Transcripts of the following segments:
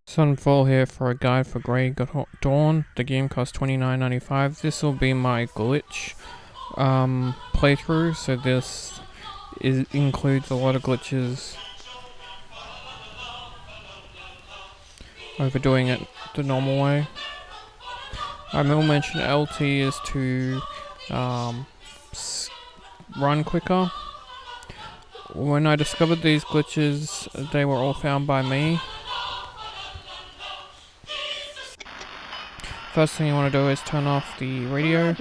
Sunfall here for a guide for Grey Dawn. The game costs $29.95. This will be my glitch playthrough, so this includes a lot of glitches. Overdoing it the normal way. I will mention LT is to run quicker. When I discovered these glitches, they were all found by me. First thing you want to do is turn off the radio.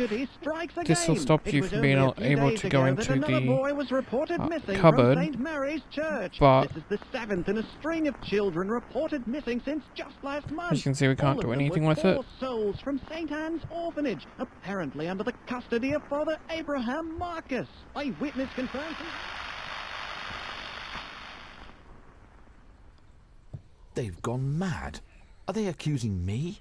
This will stop you from being able to go into the cupboard. But this is the 7th in a string of children reported missing since just last month. As you can see, we can't do anything with it. 4 souls from St. Anne's Orphanage, apparently under the custody of Father Abraham Marcus. Eyewitness confirms. They've gone mad. Are they accusing me?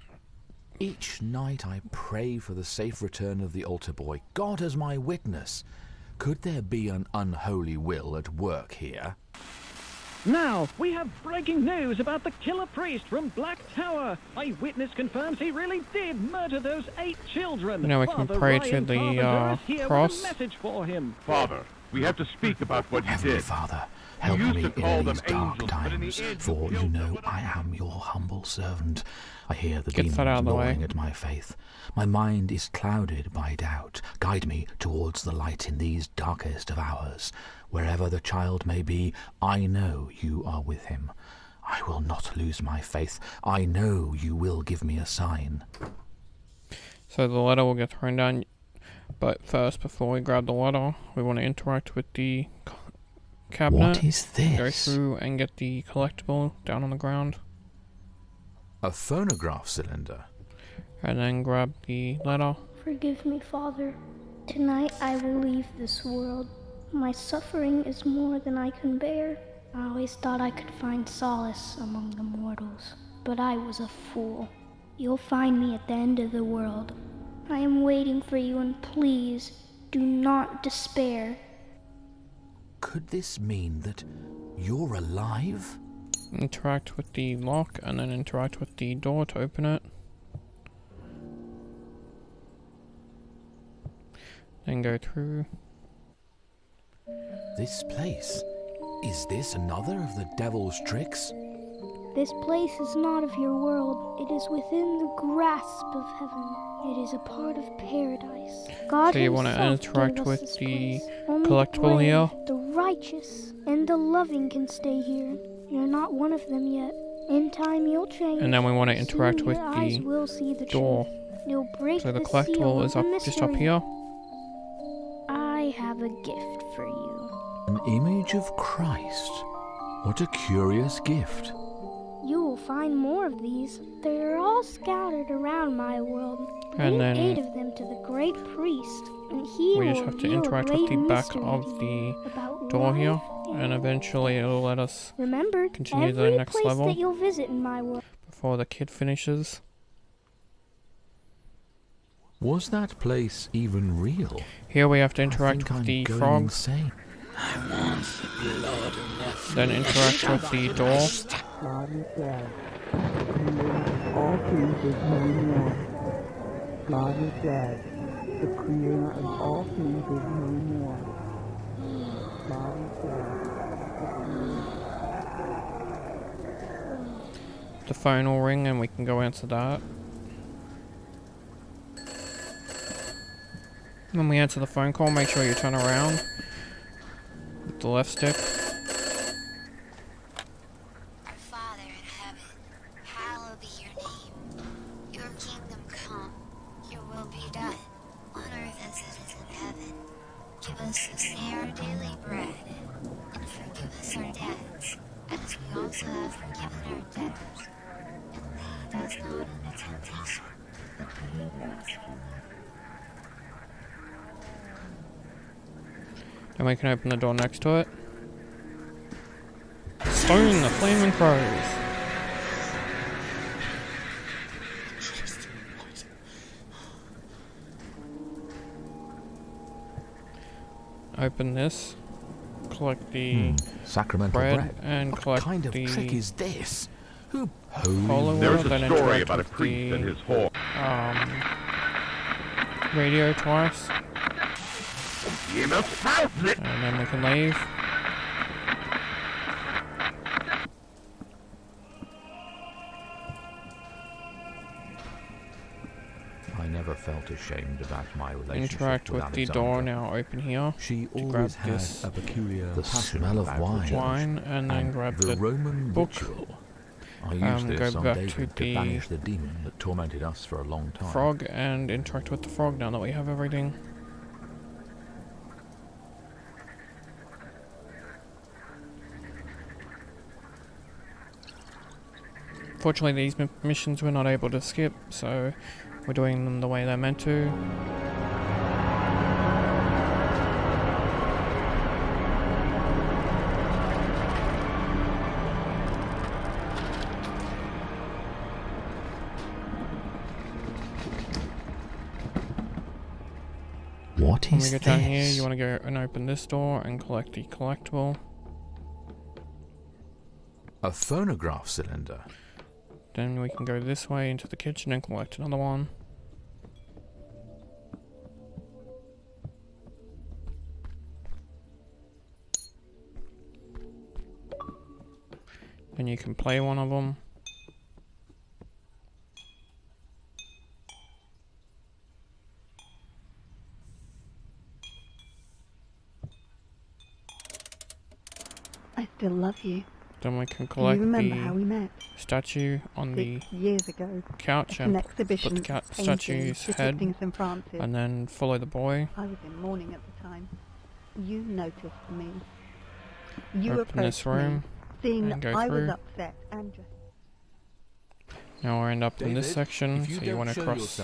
Each night I pray for the safe return of the altar boy, God as my witness. Could there be an unholy will at work here? Now, we have breaking news about the killer priest from Black Tower. Eyewitness confirms he really did murder those 8 children. Now we can pray to the cross. Message for him. Father, we have to speak about what you Heavenly did. Father, help You used me to call in them these dark angels, but in the times, end for you you know killed them. I am your humble servant. I hear the Get demons that out of the way. gnawing at my faith. My mind is clouded by doubt. Guide me towards the light in these darkest of hours. Wherever the child may be, I know you are with him. I will not lose my faith. I know you will give me a sign. So the letter will get thrown down. But first, before we grab the letter, we want to interact with the cabinet. What is this? Go through and get the collectible down on the ground. A phonograph cylinder. And then grab the letter. Forgive me, Father. Tonight I will leave this world. My suffering is more than I can bear. I always thought I could find solace among the mortals, but I was a fool. You'll find me at the end of the world. I am waiting for you, and please, do not despair. Could this mean that you're alive? Interact with the lock and then interact with the door to open it. Then go through. This place. Is this another of the devil's tricks? This place is not of your world. It is within the grasp of heaven. It is a part of paradise. God So you want to himself interact gave us with this the place. Only collectible brave, here. the righteous, and the loving can stay here. You're not one of them yet. In time you'll change. And then we want to interact Soon with your eyes the will see the door. truth. You'll break So the seal collectible of is the up just up mystery. here. I have a gift for you. An image of Christ. What a curious gift. You will find more of these. They are all scattered around my world. And Bring then 8 of them to the great priest, and he we will just have to reveal a interact with great the back mystery of the about door here. life And eventually it'll let us Remember, continue to the every next place level. that you'll visit in my world. before the kid finishes. Was that place even real? Here we have to I interact think with I'm the going frogs. insane. Then interact with the door. God is dead. All things is no more. God is dead. The creator of all things is no more. God is dead. The phone will ring and we can go answer that. When we answer the phone call, make sure you turn around with the left stick. Our Father in heaven, hallowed be your name. Your kingdom come, your will be done, on earth as it is in heaven. Give us this day our daily bread, and forgive us our debts, as we also have forgiven our debtors. And lead us not into temptation, but deliver us from evil. Then we can open the door next to it. Stone the flaming crows. Open this. collect the Sacramental bread and What collect kind of the trick is this? Who holy holy There's water, a then story interact about a with priest the and his whore. radio twice, and then we can leave. I never felt ashamed about my relationship Interact with the door Alexandra. now open here. She to grab always had this a peculiar The passion smell of about wine. the church wine, and then and grab the the Roman book. ritual. I used Go this on back to David to the banish the demon that tormented us for a long time. frog and interact with the frog now that we have everything. Fortunately, these missions we're not able to skip, so we're doing them the way they're meant to. What When we is get down here, this? you want to go and open this door and collect the collectible. A phonograph cylinder. Then we can go this way into the kitchen and collect another one. Then you can play one of them. I still love you. Then we can Do you collect remember how the we met? statue on the 6 years ago couch at an and exhibition put the of statue's paintings head, depicting St. Francis. and then follow the boy. I was in mourning at the time. You noticed me. You Open this approached room me, seeing and that go I was through. upset and just... Now we're end up in this section, so you want to cross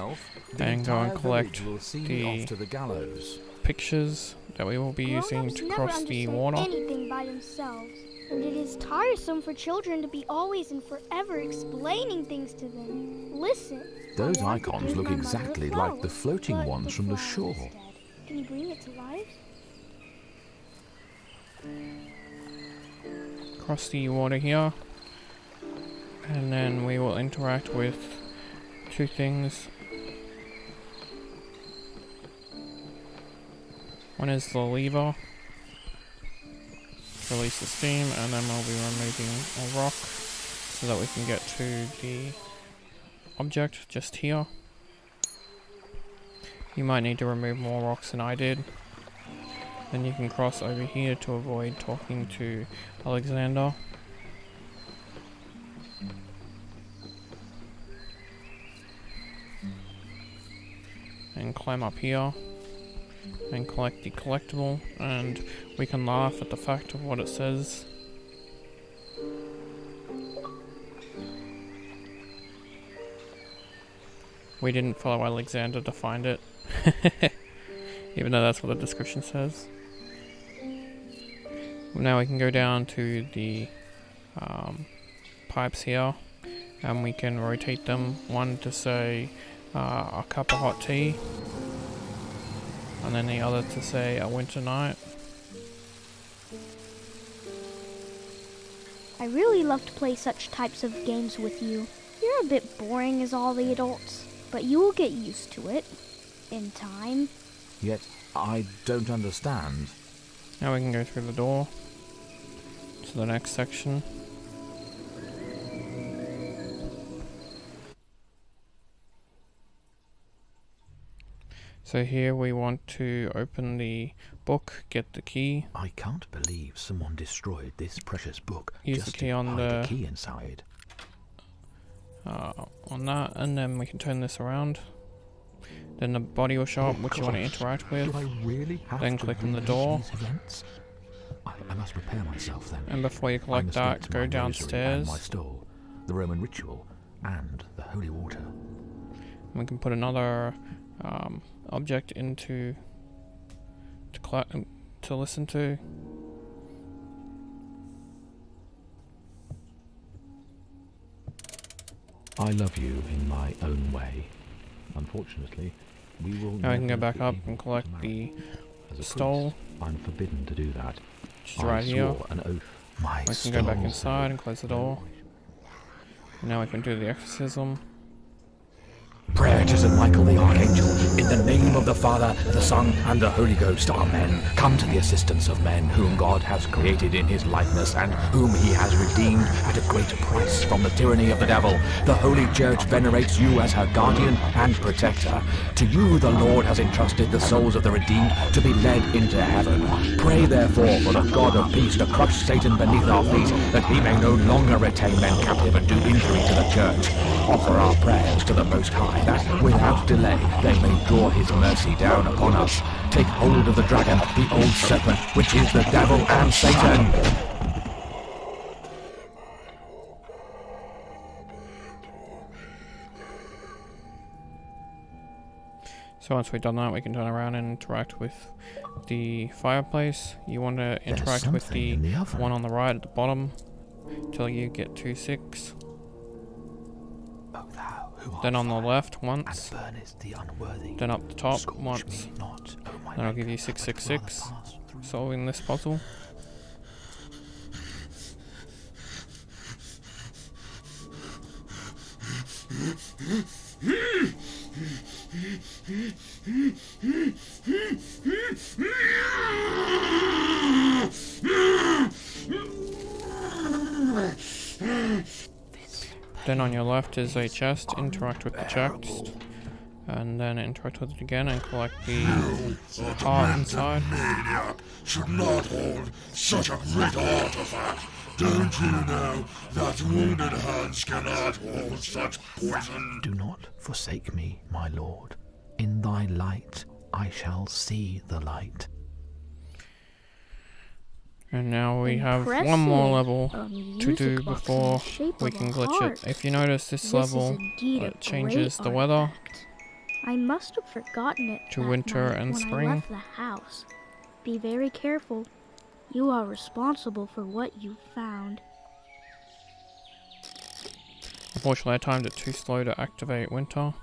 and go and collect the to the gallows. pictures that we will be using Grown-ups to never cross the understand water. anything by themselves, and it is tiresome for children to be always and forever explaining things to them. Listen. Those I want to icons give look my mother a exactly like the flower, floating but ones from the flower shore. instead. Can you bring it to life? Cross the water here, and then we will interact with two things. One is the lever, release the steam, and then we'll be removing a rock so that we can get to the object just here. You might need to remove more rocks than I did. Then you can cross over here to avoid talking to Alexander. And climb up here and collect the collectible, and we can laugh at the fact of what it says. We didn't follow Alexander to find it, even though that's what the description says. Now we can go down to the pipes here, and we can rotate them. One to say a cup of hot tea, and then the other to say a winter night. I really love to play such types of games with you. You're a bit boring as all the adults, but you will get used to it in time. Yet I don't understand. Now we can go through the door to the next section. So here we want to open the book, get the key. I can't believe someone destroyed this precious book Use just the key to on hide the a key inside. On that, and then we can turn this around. Then the body will show up, which you want to interact with. Do I really have Then to click on the relive door. these events? I must prepare myself then. And before you I collect must that, get go my rosary and downstairs. my stole, the Roman ritual, and the holy water. We can put another object into to listen to. I love you in my own way. Unfortunately, we will Now we can go never back be up able and to collect marry. the As a stole. priest, I'm forbidden to do that. which is right here. swore an oath. My We can go back soul inside and close the door. Now we can do the exorcism. Prayer to St. Michael the Archangel, in the name of the Father, the Son, and the Holy Ghost, Amen. Come to the assistance of men whom God has created in his likeness and whom he has redeemed at a great price from the tyranny of the devil. The Holy Church venerates you as her guardian and protector. To you the Lord has entrusted the souls of the redeemed to be led into heaven. Pray therefore for the God of peace to crush Satan beneath our feet, that he may no longer retain men captive and do injury to the church. Offer our prayers to the Most High, that without delay they may draw his mercy down upon us. Take hold of the dragon, the old serpent, which is the devil and Satan. So once we've done that, we can turn around and interact with the fireplace. You want to interact with the one on the right at the bottom till you get to 6. Then on the left once. Then up the top once. Then I'll give you 666, solving this puzzle. Then on your left is a chest. Interact with the chest, and then interact with it again and collect the heart inside. Maniac should not hold such a great artifact. Don't you know that wounded hands cannot hold such poison? Do not forsake me, my lord. In thy light I shall see the light. And now we have one more level to do before we can glitch it. If you notice this level, it changes the weather I must have forgotten it to that winter night and when spring. I left the house. Be very careful. You are responsible for what you found. Unfortunately, I timed it too slow to activate winter,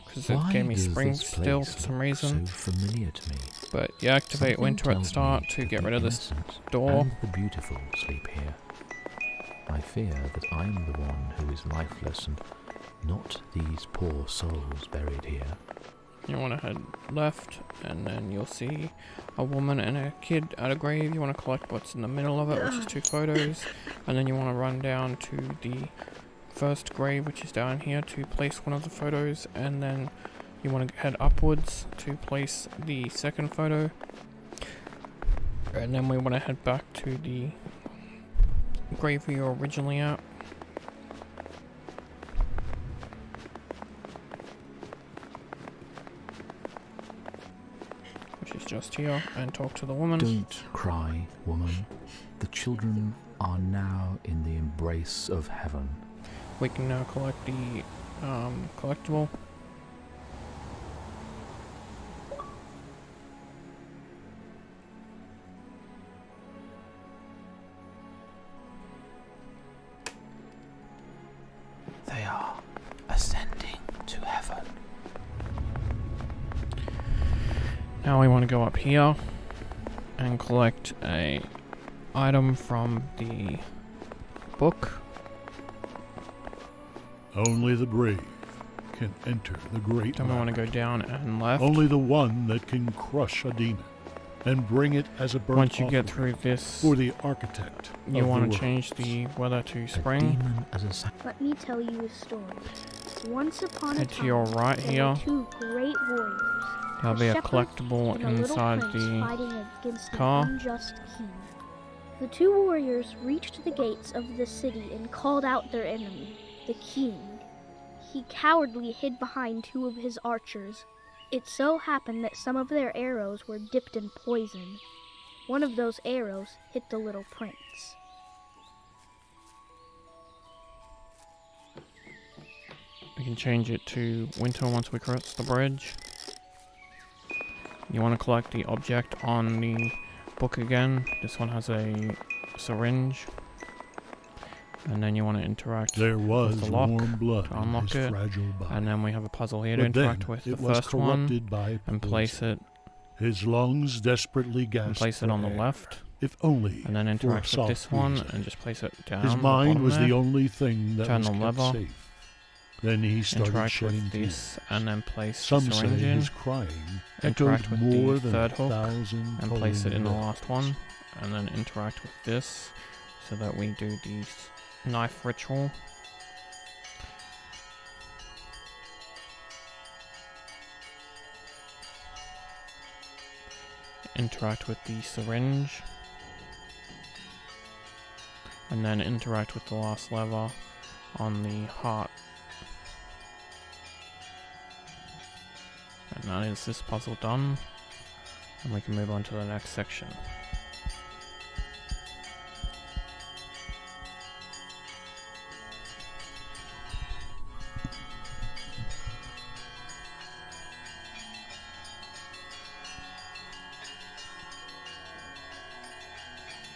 because it gave me spring still for some reason. So familiar to me. But you activate Something winter at the tells start me to that get the rid of this innocent door. and the beautiful sleep here. I fear that I'm the one who is lifeless and not these poor souls buried here. You want to head left, and then you'll see a woman and a kid at a grave. You want to collect what's in the middle of it, which is 2 photos, and then you want to run down to the first grave, which is down here, to place one of the photos, and then you want to head upwards to place the second photo, and then we want to head back to the grave we were originally at. Which is just here, and talk to the woman. Don't cry, woman. The children are now in the embrace of heaven. We can now collect the collectible. They are ascending to heaven. Now we want to go up here and collect a item from the book. Only the brave can enter the great Then we want to go light. down and left. Only the one that can crush a demon and bring it as a burnt Once you get offering through this, for the architect you of want the to change worlds. the weather to A spring. demon as a Let me tell you a story. Once upon a Head time, to your right there here. were 2 great warriors. There'll be a shepherd collectible and a little inside prince the fighting against car. an unjust king. The 2 warriors reached the gates of the city and called out their enemy, the king. He cowardly hid behind 2 of his archers. It so happened that some of their arrows were dipped in poison. One of those arrows hit the little prince. We can change it to winter once we cross the bridge. You want to collect the object on the book again. This one has a syringe. And then you want to interact There was with the lock warm blood to in unlock his it. fragile body. And then we have a puzzle here to But then interact with the it was first one corrupted by and place it His lungs desperately and gasped place it for on the air, left, if only and then for a interact with soft this one, breeze. and just place it down. His the mind bottom was there. the only thing that Turn was the kept lever, safe. Then he started interact shedding with tears. this, and then place Some the say syringe in, his crying interact echoed with more the than third hook, 1,000 and place it in the Colleen last one, and then interact with this, so that we do the knife ritual. Interact with the syringe, and then interact with the last lever on the heart. And that is this puzzle done, and we can move on to the next section.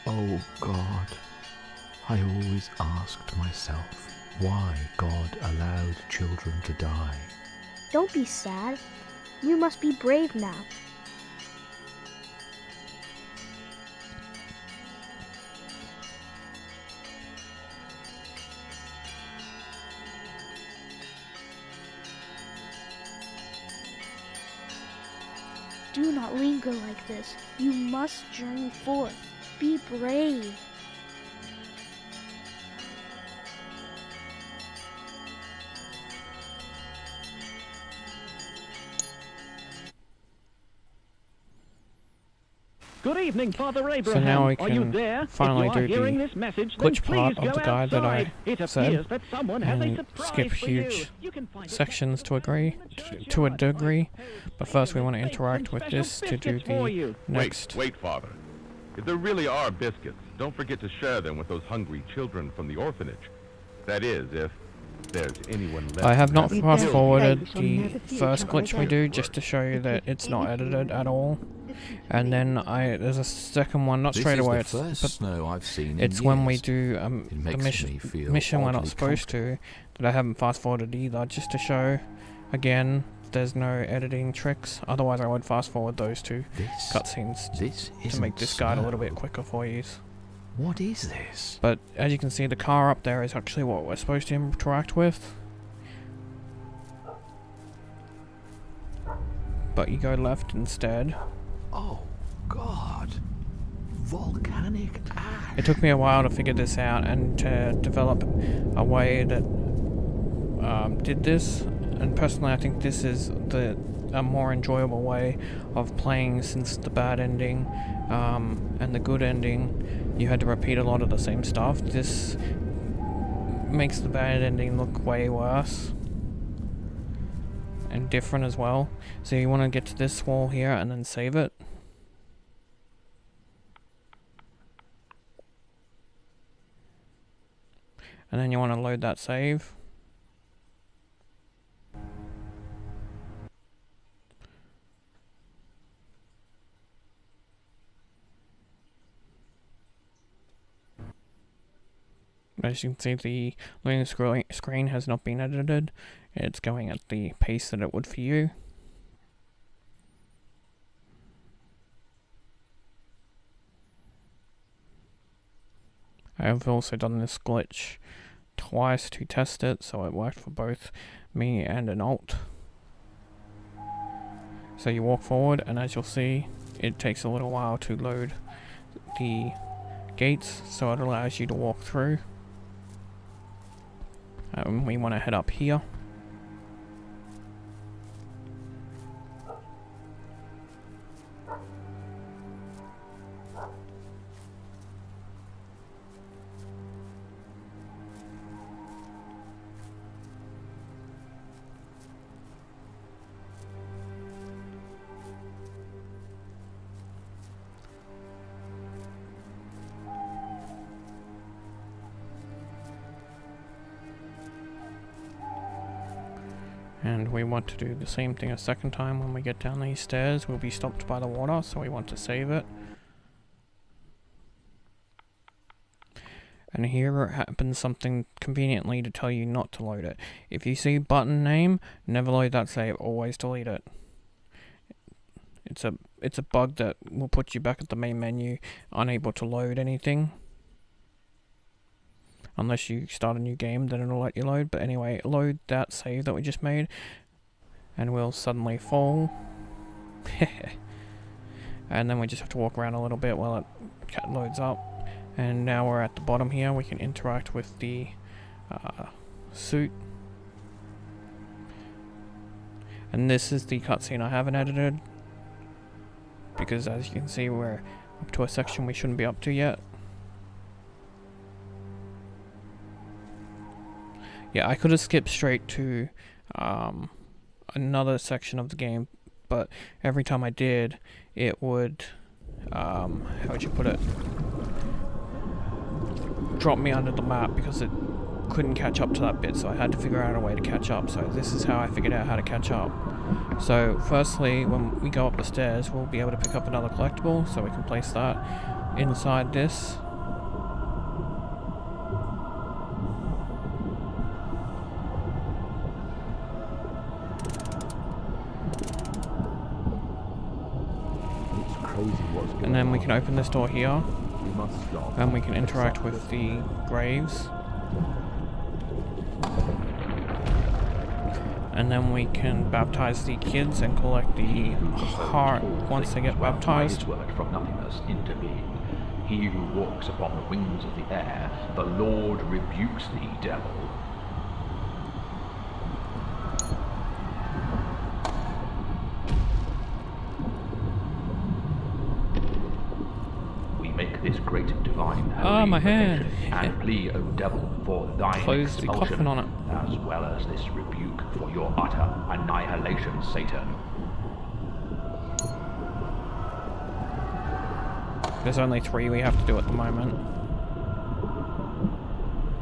Oh God, I always asked myself why God allowed children to die. Don't be sad. You must be brave now. Do not linger like this. You must journey forth. Be brave. Good evening, Father Abraham. So now we Are you can there? finally if you are do hearing the this message, then glitch part please of go the guide that I outside. It said, appears that someone has a and surprise skip for you. huge You can find it sections to a degree, but first we want to interact with this to do the next. Wait, Father. If there really are biscuits, don't forget to share them with those hungry children from the orphanage. That is, if there's anyone left. I have not You fast don't forwarded focus on the the future, first glitch we I do don't. just to show you that it's not edited at all. And then there's a second one, not straight away, This is the first but snow I've seen in it's when we years. do It the makes me feel mission we're not oddly supposed to, that I haven't fast forwarded either, just to show, again, there's no editing tricks. Otherwise I would fast forward those two This cutscenes to isn't make this guide a little bit snow. quicker for you. What is this? But as you can see, the car up there is actually what we're supposed to interact with. But you go left instead. Oh God! Volcanic ash. It took me a while to figure this out and to develop a way that did this. And personally, I think this is a more enjoyable way of playing, since the bad ending and the good ending, you had to repeat a lot of the same stuff. This makes the bad ending look way worse. And different as well. So you want to get to this wall here and then save it. And then you want to load that save. As you can see, the loading screen has not been edited. It's going at the pace that it would for you. I have also done this glitch twice to test it, so it worked for both me and an alt. So you walk forward, and as you'll see, it takes a little while to load the gates, so it allows you to walk through. We want to head up here. And we want to do the same thing a second time. When we get down these stairs, we'll be stopped by the water, so we want to save it. And here it happens something conveniently to tell you not to load it. If you see button name, never load that save, always delete it. it's a bug that will put you back at the main menu, unable to load anything. Unless you start a new game, then it'll let you load. But anyway, load that save that we just made, and we'll suddenly fall. And then we just have to walk around a little bit while it loads up. And now we're at the bottom here. We can interact with the suit. And this is the cutscene I haven't edited, because as you can see, we're up to a section we shouldn't be up to yet. Yeah, I could have skipped straight to another section of the game, but every time I did, it would, how would you put it, drop me under the map because it couldn't catch up to that bit, so I had to figure out a way to catch up. So this is how I figured out how to catch up. So firstly, when we go up the stairs, we'll be able to pick up another collectible, so we can place that inside this. And then we can open this door here, and we can interact with the graves. And then we can baptize the kids and collect the heart once they get baptized. Word from nothingness into being. He who walks upon the wings of the air, the Lord rebukes thee, devil. This great divine my hand. And plea, O devil, for thine Close the coffin on it. as well as this rebuke for your utter annihilation, Satan. There's only 3 we have to do at the moment.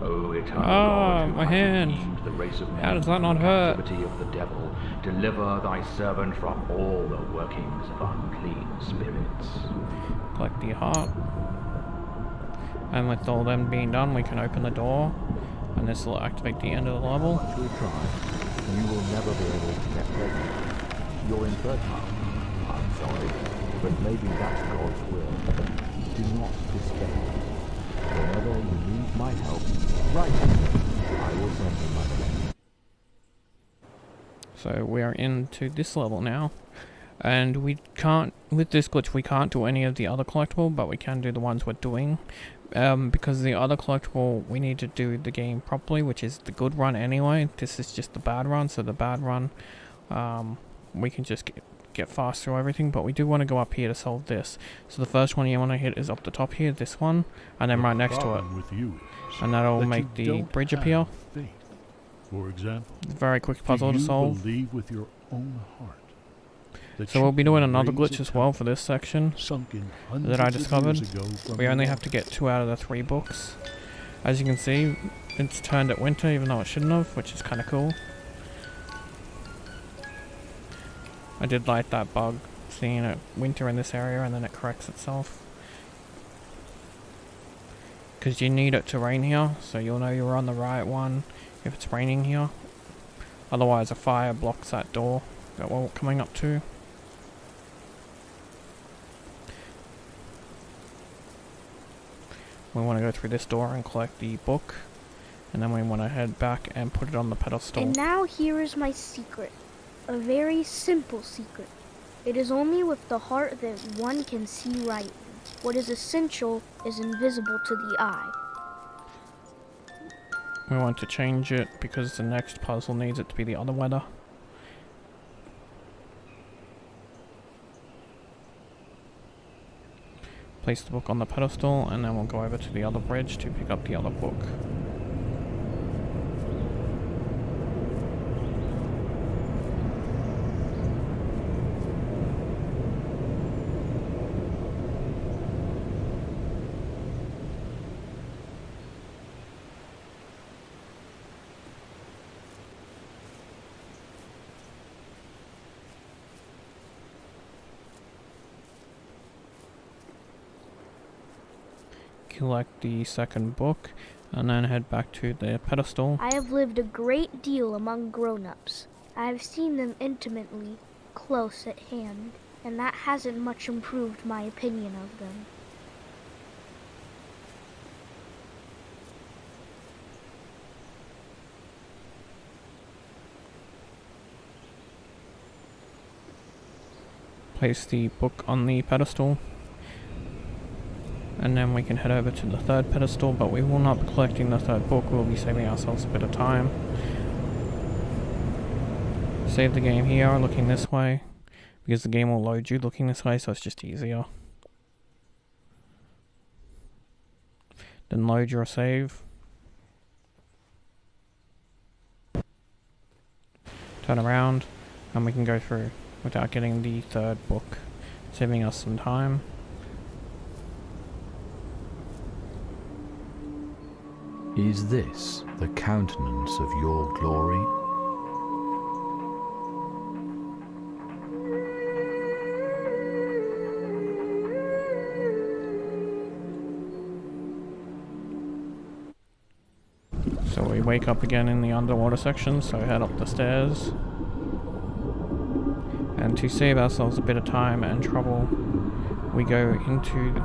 O eternal God, who my hast hand. redeemed the race of men How does that from not the hurt? captivity of the devil, deliver thy servant from all the workings of unclean spirits. Collect the heart. And with all them being done, we can open the door, and this will activate the end of the level. You try, you will never be able to get pregnant. You're infertile. I'm sorry, but maybe that's God's will. Do not despair. Whenever you need my help, write me. I will send you money. So we are into this level now, and we can't, with this glitch, we can't do any of the other collectible, but we can do the ones we're doing. Because the other collectible, we need to do the game properly, which is the good run anyway. This is just the bad run, so the bad run, we can just get fast through everything, but we do want to go up here to solve this. So the first one you want to hit is up the top here, this one, and then right next to it. And that'll make the bridge appear. Faith. For example, very quick puzzle to solve. Believe with your own heart. So we'll be doing another glitch as well for this section that I discovered. We only have to get 2 out of the 3 books. As you can see, it's turned at winter even though it shouldn't have, which is kind of cool. I did like that bug, seeing it winter in this area and then it corrects itself. Because you need it to rain here, so you'll know you're on the right one if it's raining here. Otherwise a fire blocks that door that we're coming up to. We want to go through this door and collect the book, and then we want to head back and put it on the pedestal. And now here is my secret. A very simple secret. It is only with the heart that one can see rightly. What is essential is invisible to the eye. We want to change it because the next puzzle needs it to be the other weather. Place the book on the pedestal, and then we'll go over to the other bridge to pick up the other book. Collect the second book, and then head back to the pedestal. I have lived a great deal among grown-ups. I have seen them intimately, close at hand. and that hasn't much improved my opinion of them. Place the book on the pedestal, and then we can head over to the third pedestal, but we will not be collecting the third book. We'll be saving ourselves a bit of time. Save the game here, looking this way, because the game will load you looking this way, so it's just easier. Then load your save. Turn around, and we can go through without getting the third book, saving us some time. Is this the countenance of your glory? So we wake up again in the underwater section, so head up the stairs. And to save ourselves a bit of time and trouble, we go into,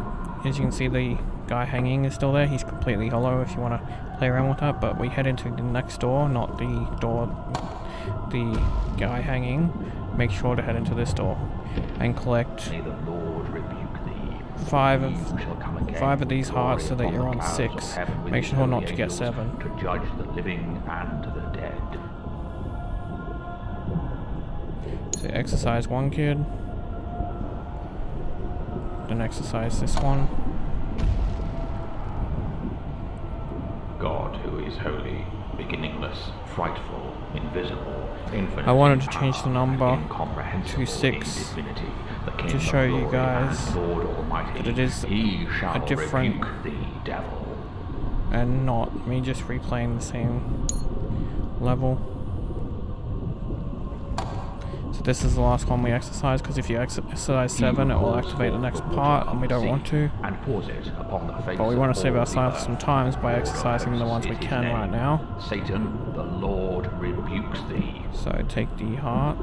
as you can see, the guy hanging is still there. He's completely hollow if you want to play around with that, but we head into the next door, not the door, the guy hanging. Make sure to head into this door and collect May the Lord rebuke thee. five of these hearts so that you're on 6. Make sure not to get 7. To judge the living and the dead. So exercise one kid, then exercise this one. God who is holy, beginningless, frightful, invisible, infinite. I wanted to change the number to 6 to show you guys that it is a different and not me just replaying the same level. So this is the last one we exercise, because if you exercise 7 it will activate the next part and we don't want to. But we want to save ourselves some times by exercising the ones we can right now. Satan, the Lord rebukes thee. So take the heart.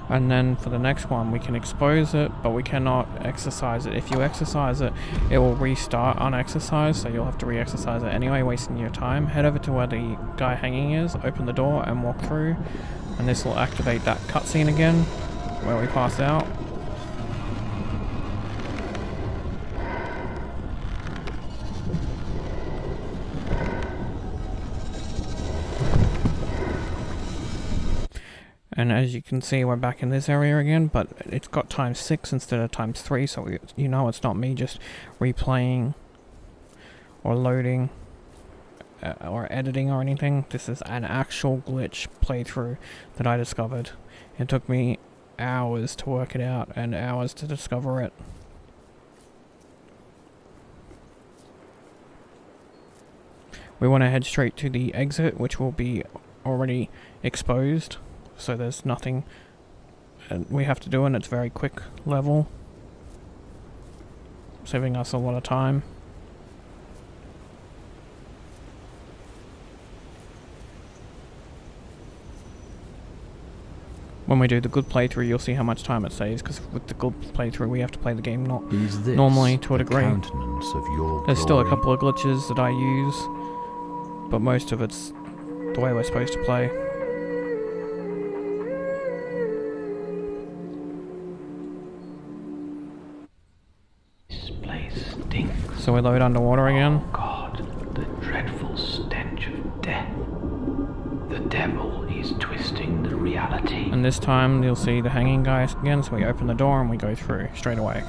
And then for the next one we can expose it, but we cannot exercise it. If you exercise it, it will restart unexercised, so you'll have to re-exercise it anyway, wasting your time. Head over to where the guy hanging is, open the door and walk through, and this will activate that cutscene again, where we pass out. And as you can see, we're back in this area again, but it's got times 6 instead of times 3, so you know it's not me just replaying or loading or editing or anything. This is an actual glitch playthrough that I discovered. It took me hours to work it out and hours to discover it. We want to head straight to the exit, which will be already exposed. So there's nothing we have to do, and it's very quick level, saving us a lot of time. When we do the good playthrough, you'll see how much time it saves, because with the good playthrough we have to play the game normally to a degree. There's still a couple of glitches that I use, but most of it's the way we're supposed to play. So we load underwater again. Oh God, the dreadful stench of death. The devil is twisting the reality. And this time you'll see the hanging guy again, so we open the door and we go through straight away.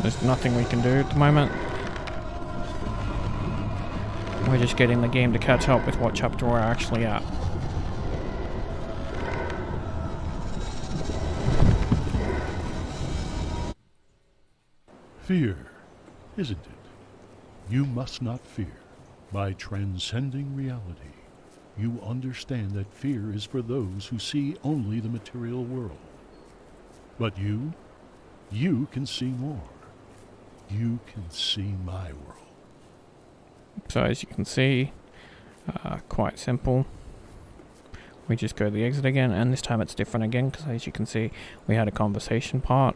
There's nothing we can do at the moment. We're just getting the game to catch up with what chapter we're actually at. Fear, isn't it? You must not fear. By transcending reality, you understand that fear is for those who see only the material world. But you can see more. You can see my world. So as you can see, quite simple. we just go to the exit again, and this time it's different again, because as you can see, we had a conversation part.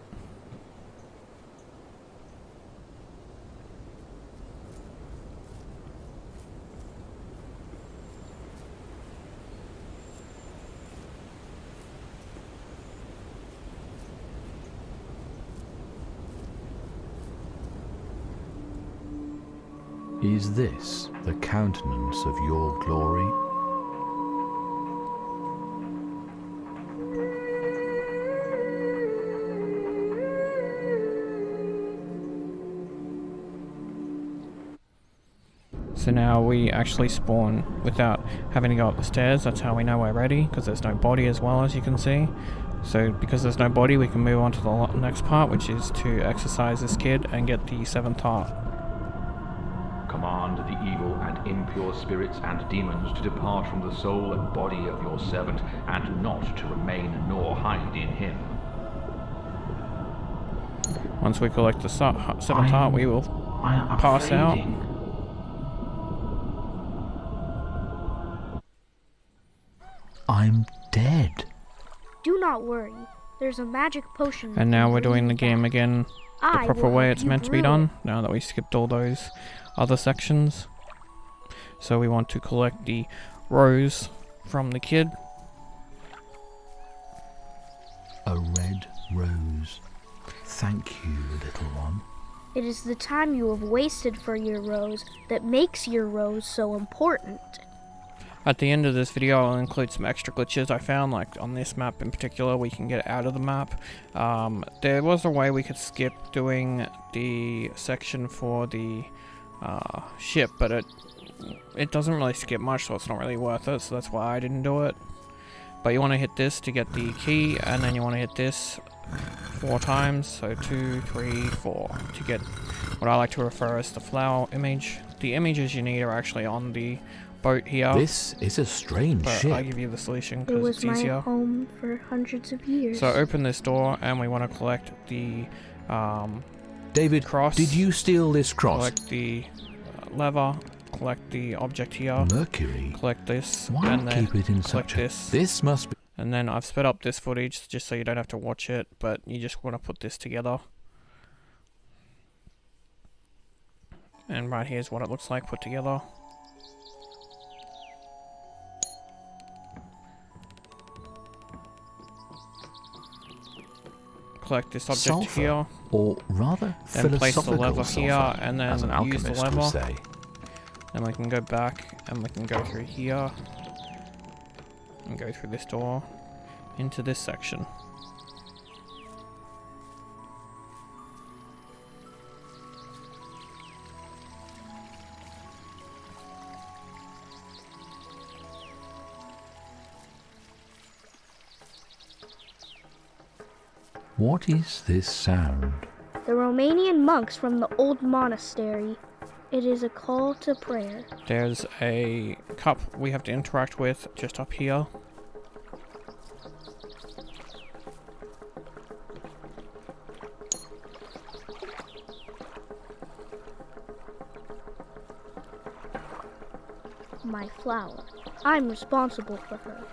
Is this the countenance of your glory? So now we actually spawn without having to go up the stairs. That's how we know we're ready, because there's no body as well, as you can see. So because there's no body, we can move on to the next part, which is to exercise this kid and get the 7th heart. Command the evil and impure spirits and demons to depart from the soul and body of your servant, and not to remain nor hide in him. Once we collect the 7th heart, we will pass out. I'm dead. Do not worry. There's a magic potion. And now we're doing the game again the proper way it's meant to be done, now that we skipped all those other sections. So we want to collect the rose from the kid. A red rose. Thank you, little one. It is the time you have wasted for your rose that makes your rose so important. At the end of this video, I'll include some extra glitches I found, like on this map in particular, we can get out of the map. There was a way we could skip doing the section for the ship, but it doesn't really skip much, so it's not really worth it, so that's why I didn't do it. But you want to hit this to get the key, and then you want to hit this 4 times, so 2, 3, 4, to get what I like to refer as the flower image. The images you need are actually on the boat here. This is a strange but ship. I give you the solution It because was it's my easier. home for hundreds of years. So open this door, and we want to collect the David, cross. did you steal this cross? Collect the lever. Collect the object here. Mercury. Collect this. Why and then keep it in collect such a... this. This must be... And then I've sped up this footage just so you don't have to watch it, but you just want to put this together. And right here's what it looks like put together. Collect this object Sulfur, here, or rather then place the philosophical lever here, sulfur, and then as an use the alchemist would lever. say. Then we can go back, and we can go through here, and go through this door, into this section. What is this sound? The Romanian monks from the old monastery. It is a call to prayer. There's a cup we have to interact with just up here. My flower. I'm responsible for her.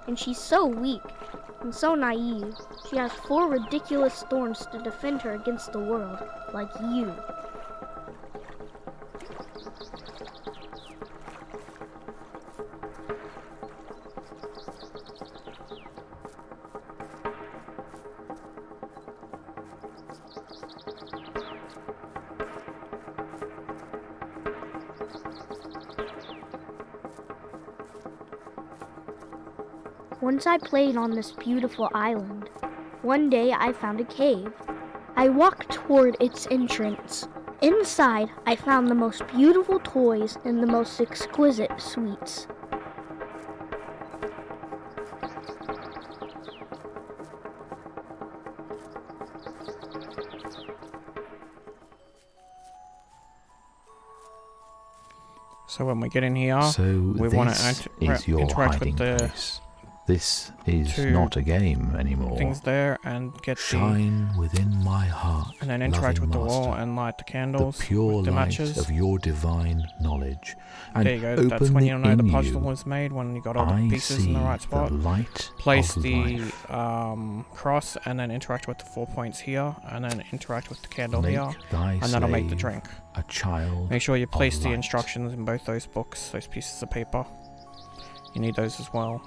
And she's so weak and so naive. She has 4 ridiculous thorns to defend her against the world, like you. Once I played on this beautiful island. One day I found a cave. I walked toward its entrance. Inside, I found the most beautiful toys and the most exquisite sweets. So when we get in here, So we want this to is your interact with hiding the place. This is Two not a game anymore. things there and get Shine within my heart, and then interact with loving the wall master, and light the the candles pure with the light matches. of your divine knowledge, and There you go. open That's when you'll know the in puzzle you, is made, when you got all the I pieces see in the right spot. the light Place of the life. cross and then interact with the 4 points here, and then interact with the candle Make here, thy and that'll make the slave drink. a child Make sure you place of the light. instructions in both those books, those pieces of paper. You need those as well.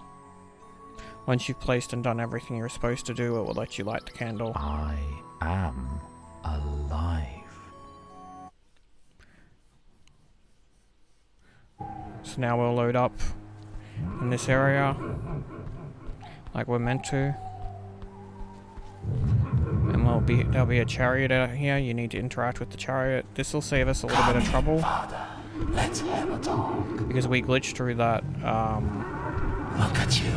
Once you've placed and done everything you're supposed to do, it will let you light the candle. I am alive. So now we'll load up in this area, like we're meant to. And there'll be a chariot out here. You need to interact with the chariot. This will save us a little bit of trouble. Father, let's have a talk. Because we glitched through that Look at you,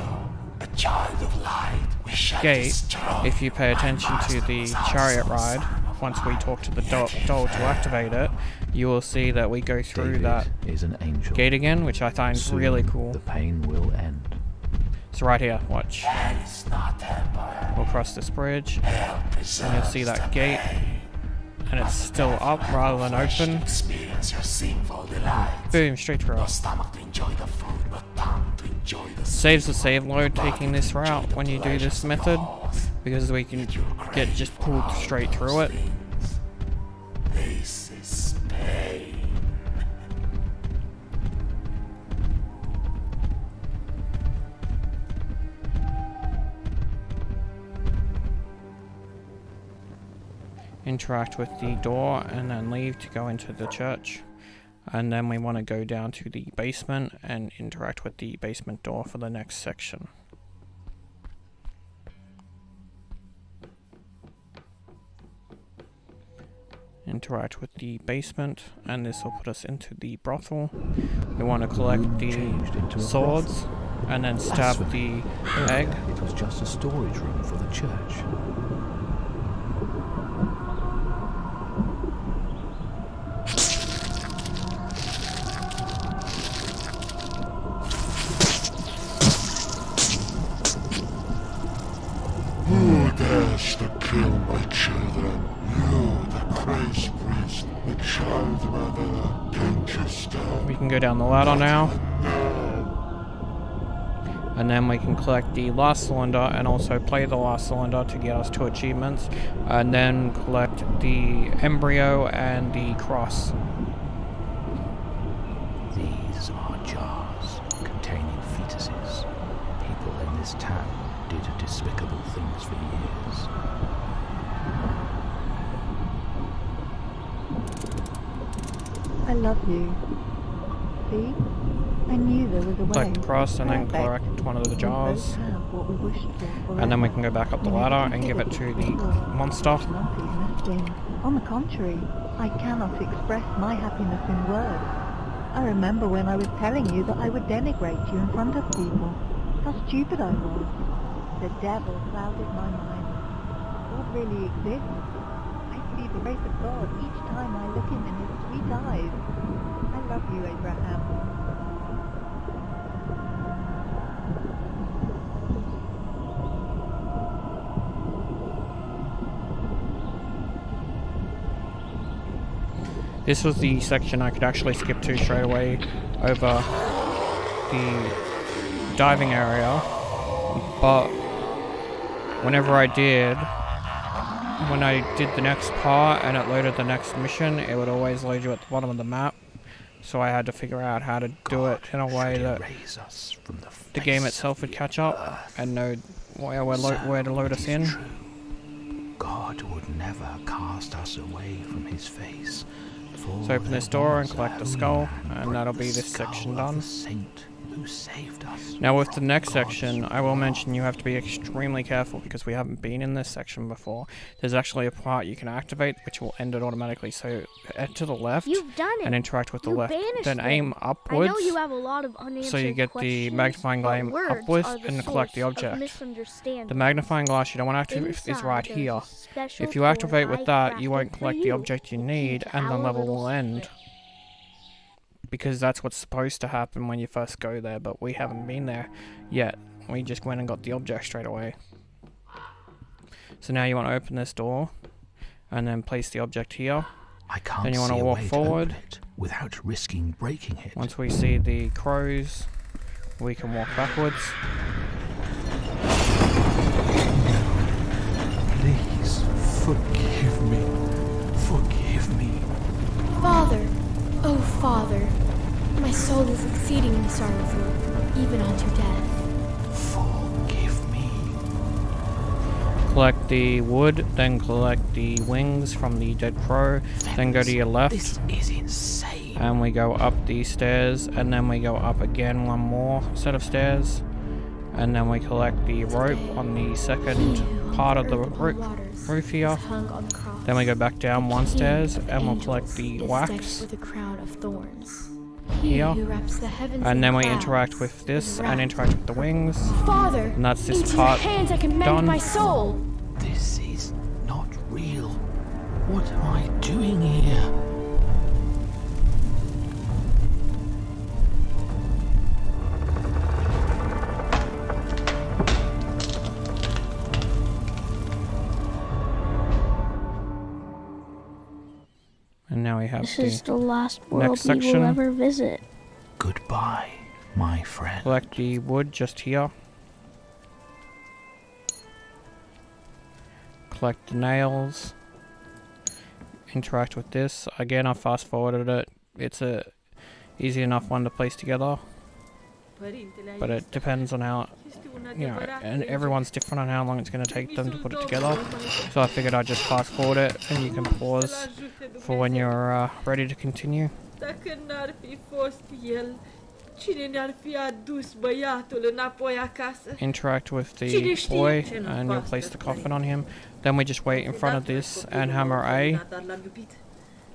a child of light. We shall gate. destroy If you pay my attention to the master chariot was ride, son of once we light. talk to the Yet doll he to activate it, you will see that we go through David that is an angel. gate again, which I find Soon really cool. The pain will end. So right here, watch. Hell is not temporary. We'll cross this bridge, Hell and you'll see preserves that the gate, pain. and it's still up rather than Flesh to open. experience your sinful delight. Boom, straight through No it. stomach to enjoy the food, but tongue to enjoy the Saves the sweet. save load Body taking to this enjoy route the when you do pleasures this of method, yours. because we can Yet you get crave just for pulled all straight through those it. things. This is pain. Interact with the door and then leave to go into the church. And then we want to go down to the basement and interact with the basement door for the next section. Interact with the basement, and this will put us into the brothel. We want to collect Changed into the a swords and then stab the egg. It was just a storage room for the church. Who dares to kill my children? You, the crazy priest, the child murderer. Can't you stop? We can go down the ladder now. And then we can collect the last cylinder and also play the last cylinder to get us 2 achievements. And then collect the embryo and the cross. These are jars containing fetuses. People in this town did despicable things for years. I love you. See? I knew there was a way. Collect the cross and then Perfect. collect one of the We both jars. have what we wished for And then we forever. can go back up the You ladder never and give it to considered the before. monster. Not even a sting. On the contrary, I cannot express my happiness in words. I remember when I was telling you that I would denigrate you in front of people. How stupid I was. The devil clouded my mind. God really exists. I see the grace of God each time I look him in his sweet eyes. I love you, Abraham. This was the section I could actually skip to straight away over the diving area, but whenever I did, when I did the next part and it loaded the next mission, it would always load you at the bottom of the map, so I had to figure out how to do it in a way that the game itself would catch up and know where to load us in. God would never cast us away from his face. So open this door and collect the skull, and that'll be this section done. Who saved us? Now with the next section, I will mention you have to be extremely careful because we haven't been in this section before. There's actually a part you can activate which will end it automatically. So head to the left You've done it. and interact with the You left. banished Then them. aim I upwards know you have a lot of unanswered so you get the questions, magnifying but glass words upwards are the and collect the source of object. misunderstanding. The magnifying glass you don't want to activate is Inside, right there's here. a special If you toy activate with I that, you crafted won't for collect the you. object you The key need to and the our level little will end. secret. Because that's what's supposed to happen when you first go there, but we haven't been there yet. we just went and got the object straight away. So now you want to open this door, and then place the object here. I can't Then you want see to a walk way forward. to open it without risking breaking it. Once we see the crows, we can walk backwards. Please, forgive me. Forgive me. Father, oh Father, my soul is exceedingly sorrowful, even unto death. Forgive me. Collect the wood, then collect the wings from the dead crow, then go to your left. This is insane. And we go up these stairs, and then we go up again one more set of stairs. And then we collect the rope on the second part of the roof here. Then we go back down one stairs, and we'll collect the wax With a crown of thorns. here. Who wraps the heavens And in then we clouds interact with this, with and interact with the wings. Father, And that's this into part your hands I commend done. my soul. This is not real. What am I doing here? And now we have This is the last world next we will section. ever visit. Goodbye, my friend. Collect the wood just here. Collect the nails. Interact with this. Again, I fast forwarded it. It's a easy enough one to place together. But it depends on how, and everyone's different on how long it's going to take them to put it together. So I figured I'd just fast forward it, and you can pause for when you're ready to continue. Dacă n-ar fi fost el, cine ne-ar fi adus băiatul înapoi acasă? Interact with the boy, and you'll place the coffin on him. Then we just wait in front of this and hammer A.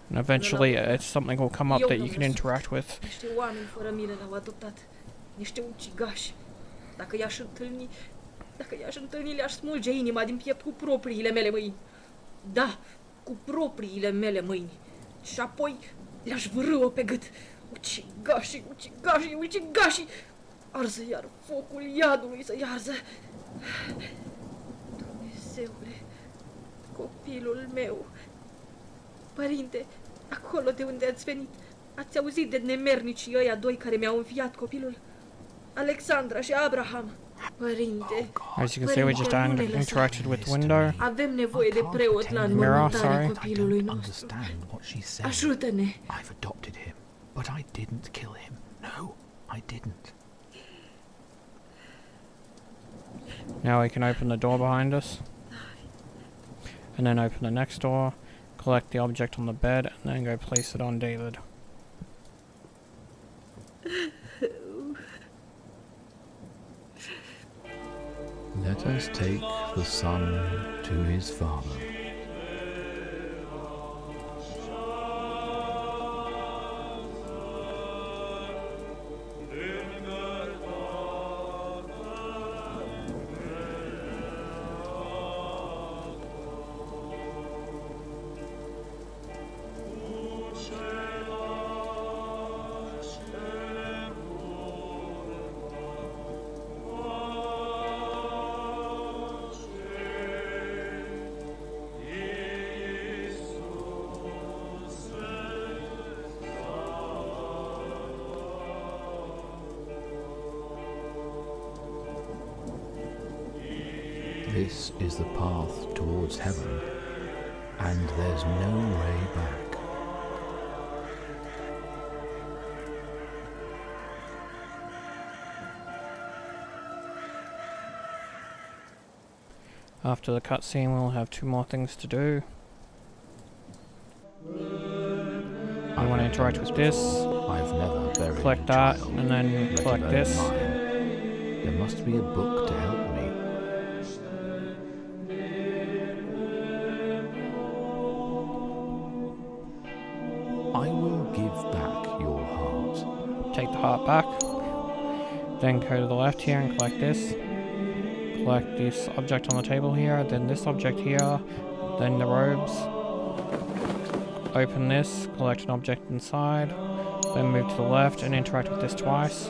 And eventually something will come up that you can interact with. Niște oameni fără milă ne-au adoptat. Niște ucigași. Dacă i-aș întâlni, le-aș smulge inima din piept cu propriile mele mâini. Da, cu propriile mele mâini. Și apoi le-aș vârâ-o pe gât. Ucigașii! Arză iar focul iadului să iarză. Dumnezeule, copilul meu. Părinte, acolo de unde ați venit, ați auzit de nemernicii ăia doi care mi-au înfiat copilul? Alexandra și Abraham. Părinte, As you can see, we just interacted with the window. avem nevoie de preot la înmormântarea copilului nostru. Ajută-ne! I've adopted him, but I didn't kill him. No, I didn't. Now we can open the door behind us. And then open the next door, collect the object on the bed, and then go place it on David. Let us take the son to his father. This is the path towards heaven, and there's no way back. After the cutscene, we'll have 2 more things to do. I want to interact with this, I've never buried collect a that, child, and then let collect alone this. mine. There must be a book to help me. I will give back your heart. Take the heart back. Then go to the left here and collect this. Collect this object on the table here, then this object here, then the robes. Open this, collect an object inside, then move to the left and interact with this twice.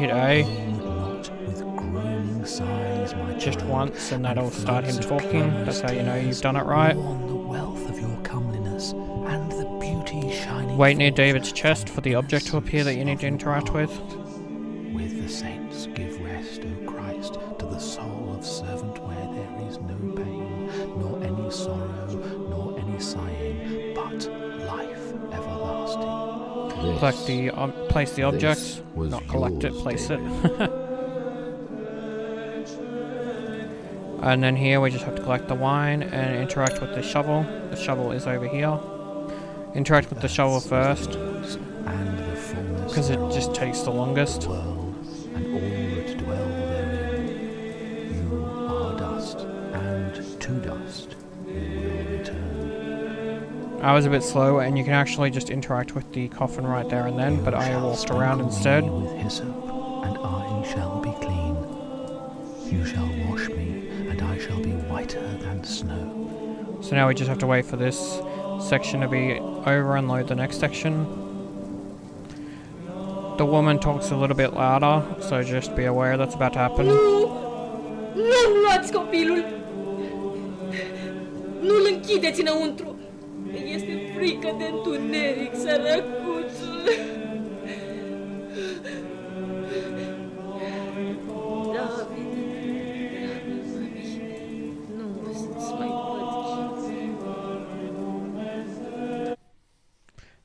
hit A Not with groaning sighs, my just child, once, and that'll and start him floods of talking. That's how you know you've done it right. on the wealth of your comeliness and the beauty shining Wait near forth David's chest from for the object to appear that you need to interact with. With the saints give rest, O Christ, to the soul of servant where there is no pain, nor any sorrow, nor any sighing, but life everlasting. Collect the place the object, not collect it, place it. And then here we just have to collect the wine and interact with the shovel. The shovel is over here. Interact with the shovel first, because it just takes the longest. And all that dwell therein, you are dust, and to dust you will return. I was a bit slow, and you can actually just interact with the coffin right there and then, but I walked around instead. With hyssop, and I shall be clean. You shall wash me, and I shall be whiter than snow. So now we just have to wait for this section to be over and load the next section. The woman talks a little bit louder, so just be aware that's about to happen. Nu luați copilul! Nu-l închideți înăuntru! Este frică de întuneric, sărăcuțul! David, nu o să-ți mai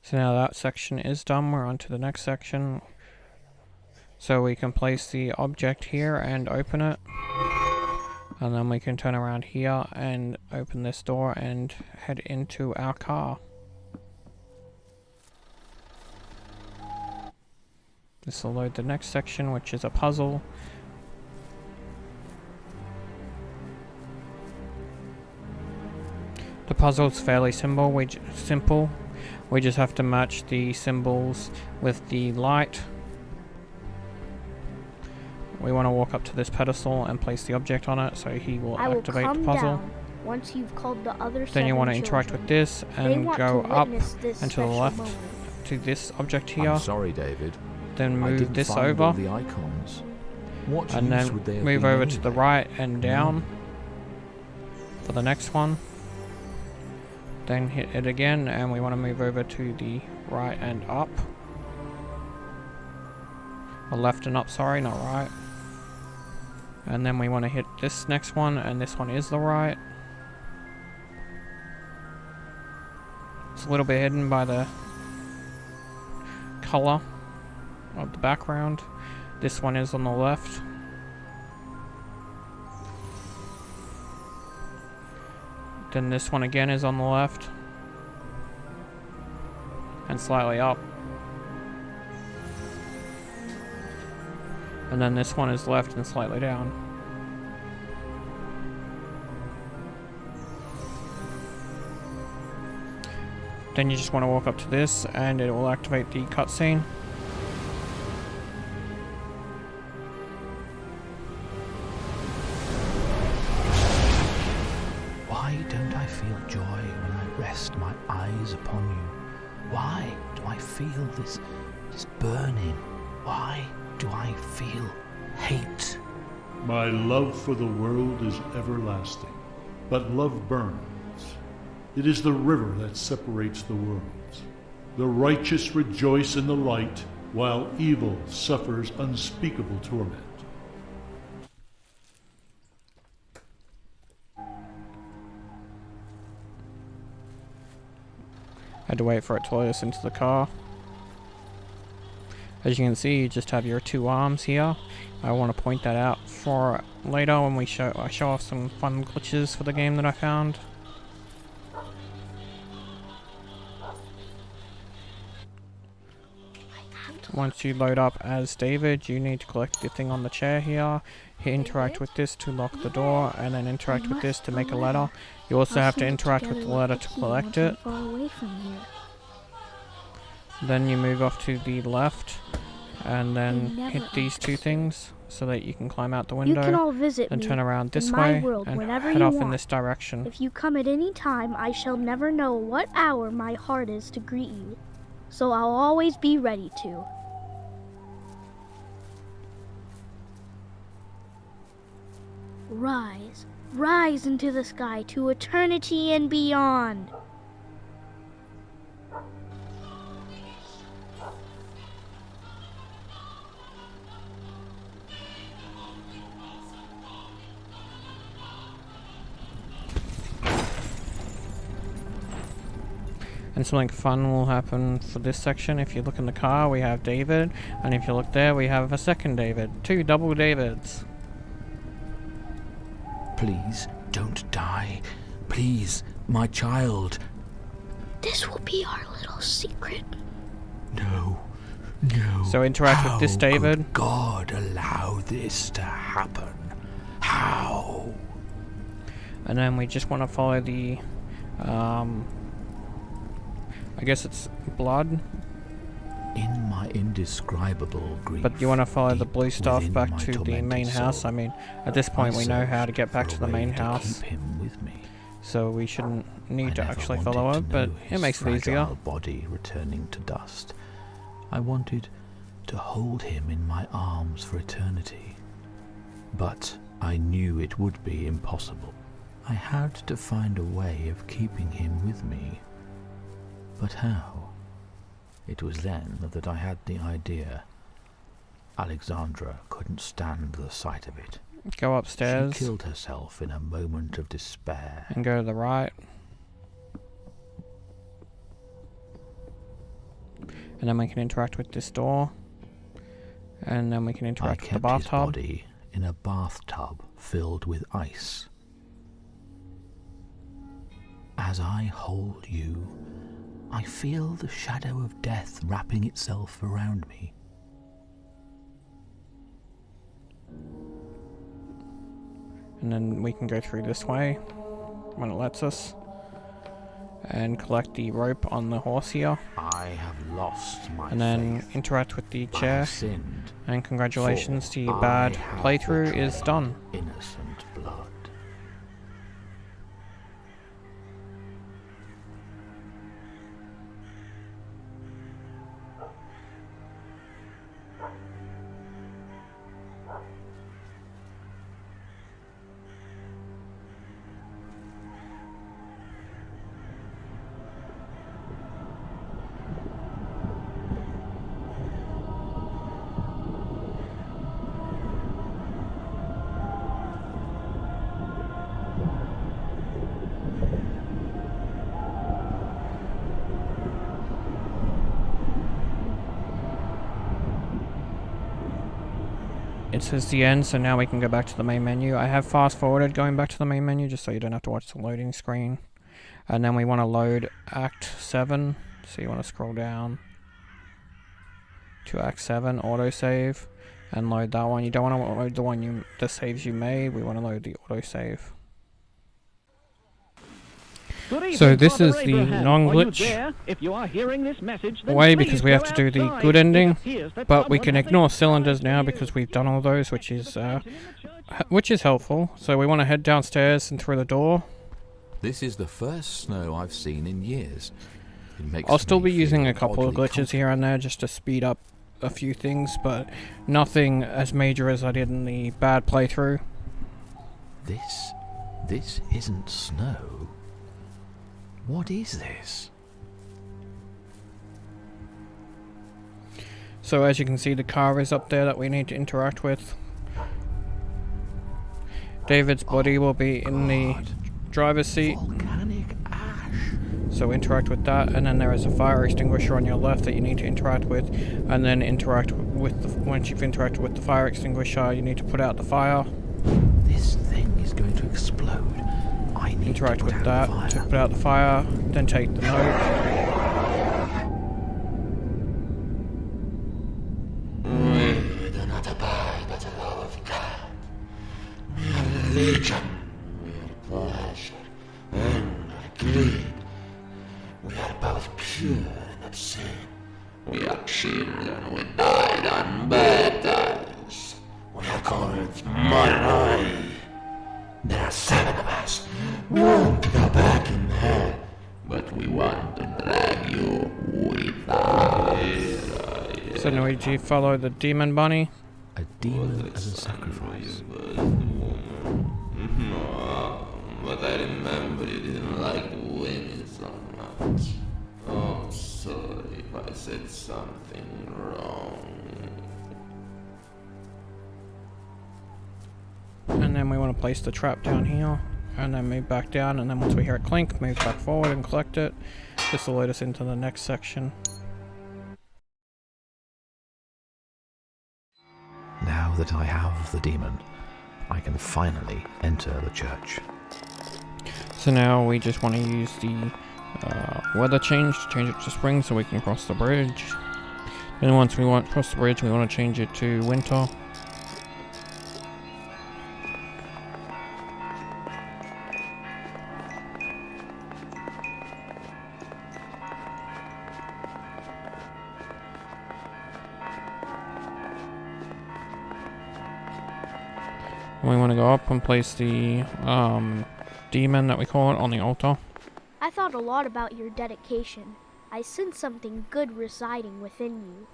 So now that section is done, we're on to the next section. So we can place the object here and open it. And then we can turn around here and open this door and head into our car. This will load the next section, which is a puzzle. The puzzle's fairly simple. We just have to match the symbols with the light. We want to walk up to this pedestal and place the object on it, so he will activate the puzzle. Once you've called the other Then you want to seven interact with this and go up and to the left to this object here. I'm sorry, David. Then move this over. The icons. What And use would they then have move been over to the anyway? right and down for the next one. Then hit it again, and we want to move over to the right and up. Or left and up, sorry, not right. And then we want to hit this next one, and this one is the right. It's a little bit hidden by the color of the background. This one is on the left. Then this one again is on the left. And slightly up. And then this one is left and slightly down. Then you just want to walk up to this and it will activate the cutscene. Why don't I feel joy when I rest my eyes upon you? Why do I feel this burning? Why do I feel hate? My love for the world is everlasting, but love burns. It is the river that separates the worlds. The righteous rejoice in the light, while evil suffers unspeakable torment. Had to wait for it to load us into the car. As you can see, you just have your two arms here. I want to point that out for later when I show off some fun glitches for the game that I found. Once you load up as David, you need to collect the thing on the chair here. Interact with this to lock the door, and then interact with this to make a letter. You also have to interact with the letter to collect it. Then you move off to the left, and then hit these two things so that you can climb out the window. You can all visit and me turn around this in my way world and whenever head you off want. in this direction. If you come at any time, I shall never know what hour my heart is to greet you. So I'll always be ready to. Rise, rise into the sky to eternity and beyond. And something fun will happen for this section. If you look in the car, we have David, and if you look there, we have a second David. 2 double Davids. Please, don't die. Please, my child. This will be our little secret. No, no. So interact with this David. Could God allow this to happen? How? And then we just want to follow the, I guess it's blood. In my indescribable grief, But you want to follow the deep blue stuff within back my to the tormented main house. soul, I mean, at this point we know how to get back to the main house. Keep him with me. So we shouldn't need to I never actually wanted follow to it, but know it his makes it easier. fragile body returning to dust. I wanted to hold him in my arms for eternity. But I knew it would be impossible. I had to find a way of keeping him with me. But how? It was then that I had the idea. Alexandra couldn't stand the sight of it. Go upstairs. She killed herself in a moment of despair. And go to the right. And then we can interact with this door. And then we can interact with the I kept his bathtub. body in a bathtub filled with ice. As I hold you, I feel the shadow of death wrapping itself around me. And then we can go through this way when it lets us. And collect the rope on the horse here. I have lost my And then faith. interact with the I chair. have sinned, And congratulations for to your I bad have playthrough is betrayed done. Innocent blood. It says the end, so now we can go back to the main menu. I have fast forwarded going back to the main menu just so you don't have to watch the loading screen. And then we want to load Act 7, so you want to scroll down to Act 7, autosave, and load that one. You don't want to load the one the saves you made, we want to load the autosave. So this is the non-glitch If you are hearing this message, then way please because we have go to do the outside. good It ending, appears that but we someone can has a ignore surprise cylinders for now you. because we've done all those, which is helpful. So we want to head downstairs and through the door. This is the first snow I've seen in years. It makes I'll still me be using feel a couple of oddly glitches here and there just to speed up a few things, but nothing as major as I did in the bad playthrough. This isn't snow. What is this? So as you can see, the car is up there that we need to interact with. David's body will be in the driver's seat. Volcanic ash. So interact with that, and then there is a fire extinguisher on your left that you need to interact with, and then interact with once you've interacted with the fire extinguisher, you need to put out the fire. This thing is going to explode. I need Interact to put with out that the fire. to put out the fire, then take the note. We do not abide by the law of God. We are religion. We are pleasure. And greed. We are both pure and obscene. We are children. We died on bad times. We are called Morai. There are 7 of us. We want to go back in hell, but we want to drag you with us. So now we do follow the demon bunny. A demon as a sacrifice. But I remember you didn't like women so much. Oh, I'm sorry if I said something wrong. And then we want to place the trap down here, and then move back down, and then once we hear it clink, move back forward and collect it. This will lead us into the next section. Now that I have the demon, I can finally enter the church. So now we just want to use the weather change to change it to spring so we can cross the bridge. Then once we want to cross the bridge, we want to change it to winter. We want to go up and place the demon that we call it on the altar. I thought a lot about your dedication. I sense something good residing within you.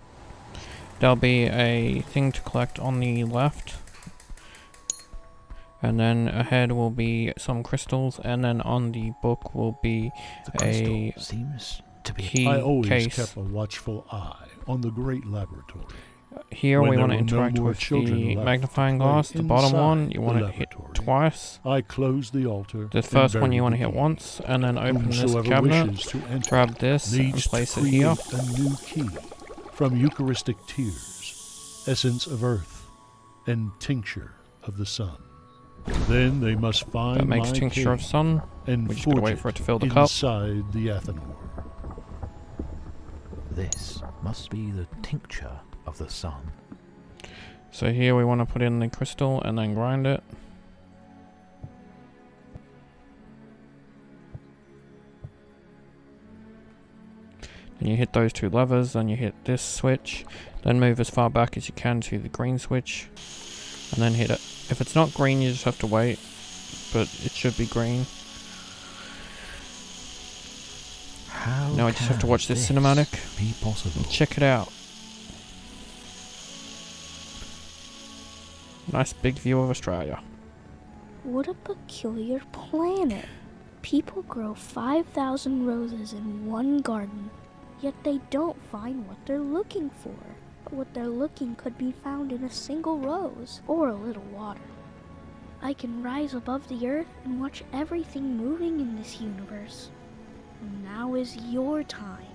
There'll be a thing to collect on the left. And then ahead will be some crystals, and then on the book will be a seems to be key I always case. kept a watchful eye on the great laboratory. Here When we there want to were no interact more with children the left magnifying to play glass. The bottom one inside you the want to hit laboratory, twice. I closed the altar. The and first one buried you want to the hit key. once, and then open this Whomsoever cabinet, wishes to enter grab this and needs to place it here. create a new key from Eucharistic tears, essence of earth, and tincture of the sun. Then they must find That makes my tincture key of sun. and We just gotta forge wait for it to fill the cup. inside the Athanor. This must be the tincture of the sun. So here we want to put in the crystal and then grind it. Then you hit those two levers, then you hit this switch, then move as far back as you can to the green switch, and then hit it. If it's not green, you just have to wait, but it should be green. How Now I just have to can watch this this cinematic be possible? and check it out. Nice big view of Australia. What a peculiar planet. People grow 5,000 roses in one garden, yet they don't find what they're looking for. What they're looking could be found in a single rose or a little water. I can rise above the earth and watch everything moving in this universe. Now is your time.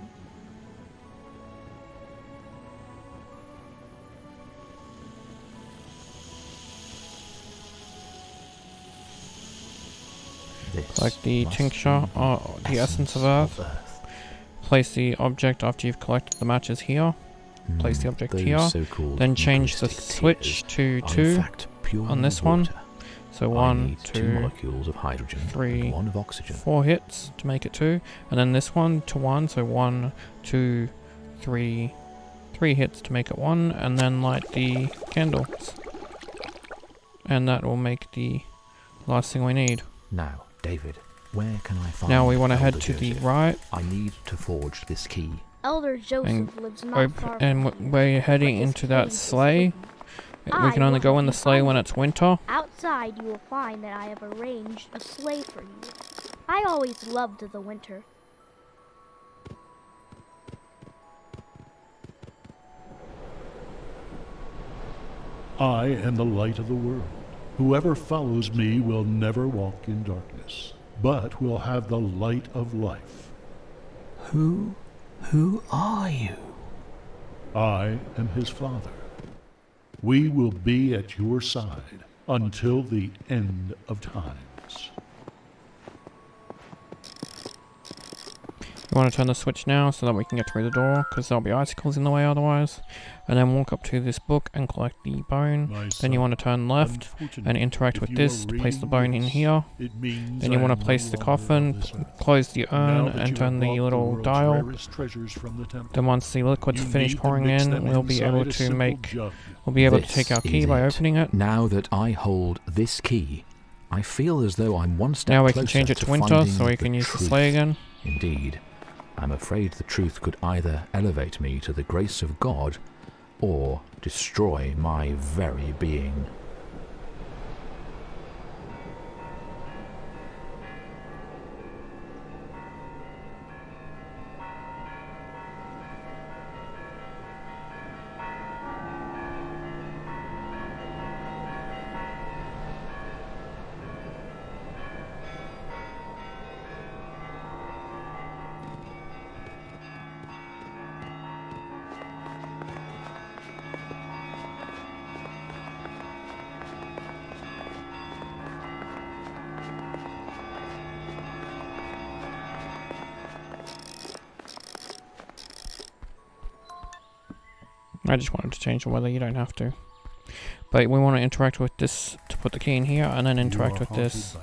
This Like the must tincture be or the essence of Earth. Place the object after you've collected the matches here. Place the object those here. so-called Then change the Eucharistic switch to tears are 2 in fact pure on this one. water. So I 1, need 2 2, molecules of hydrogen 3, and 1 of oxygen. 4 hits to make it 2. And then this one to 1. So 1, 2, 3, 3 hits to make it 1. And then light the candles. And that will make the last thing we need. Now, David, where can I find Now we want to head Elder to the Joseph? right. I need to forge this key. Elder Joseph And, lives not far from we're heading but his into that place is sleigh. hidden. We can I only will go in the help you sleigh find when it. it's winter. Outside, you will find that I have arranged a sleigh for you. I always loved the winter. I am the light of the world. Whoever follows me will never walk in darkness, but will have the light of life. Who are you? I am his father. We will be at your side until the end of times. We want to turn the switch now so that we can get through the door, because there'll be icicles in the way otherwise. And then walk up to this book and collect the bone. My Then you son, want to turn left and interact if with you this are to place the reading bone in this, here. it means Then you I want am to no place the longer coffin, of this earth. close the Now urn, that and you turn have the brought the little world's dial. rarest treasures from the temple, Then once the liquid's you finished need to pouring mix in, them we'll be inside able a to simple make... jug. We'll be able to This take our key is by it. opening it. Now that I hold this key, I feel as though I'm one step Now we closer can change it to winter, finding so we the can use the truth. sleigh again. Indeed, I'm afraid the truth could either elevate me to the grace of God or destroy my very being. I just wanted to change the weather, you don't have to. But we want to interact with this to put the key in here, and then interact with this.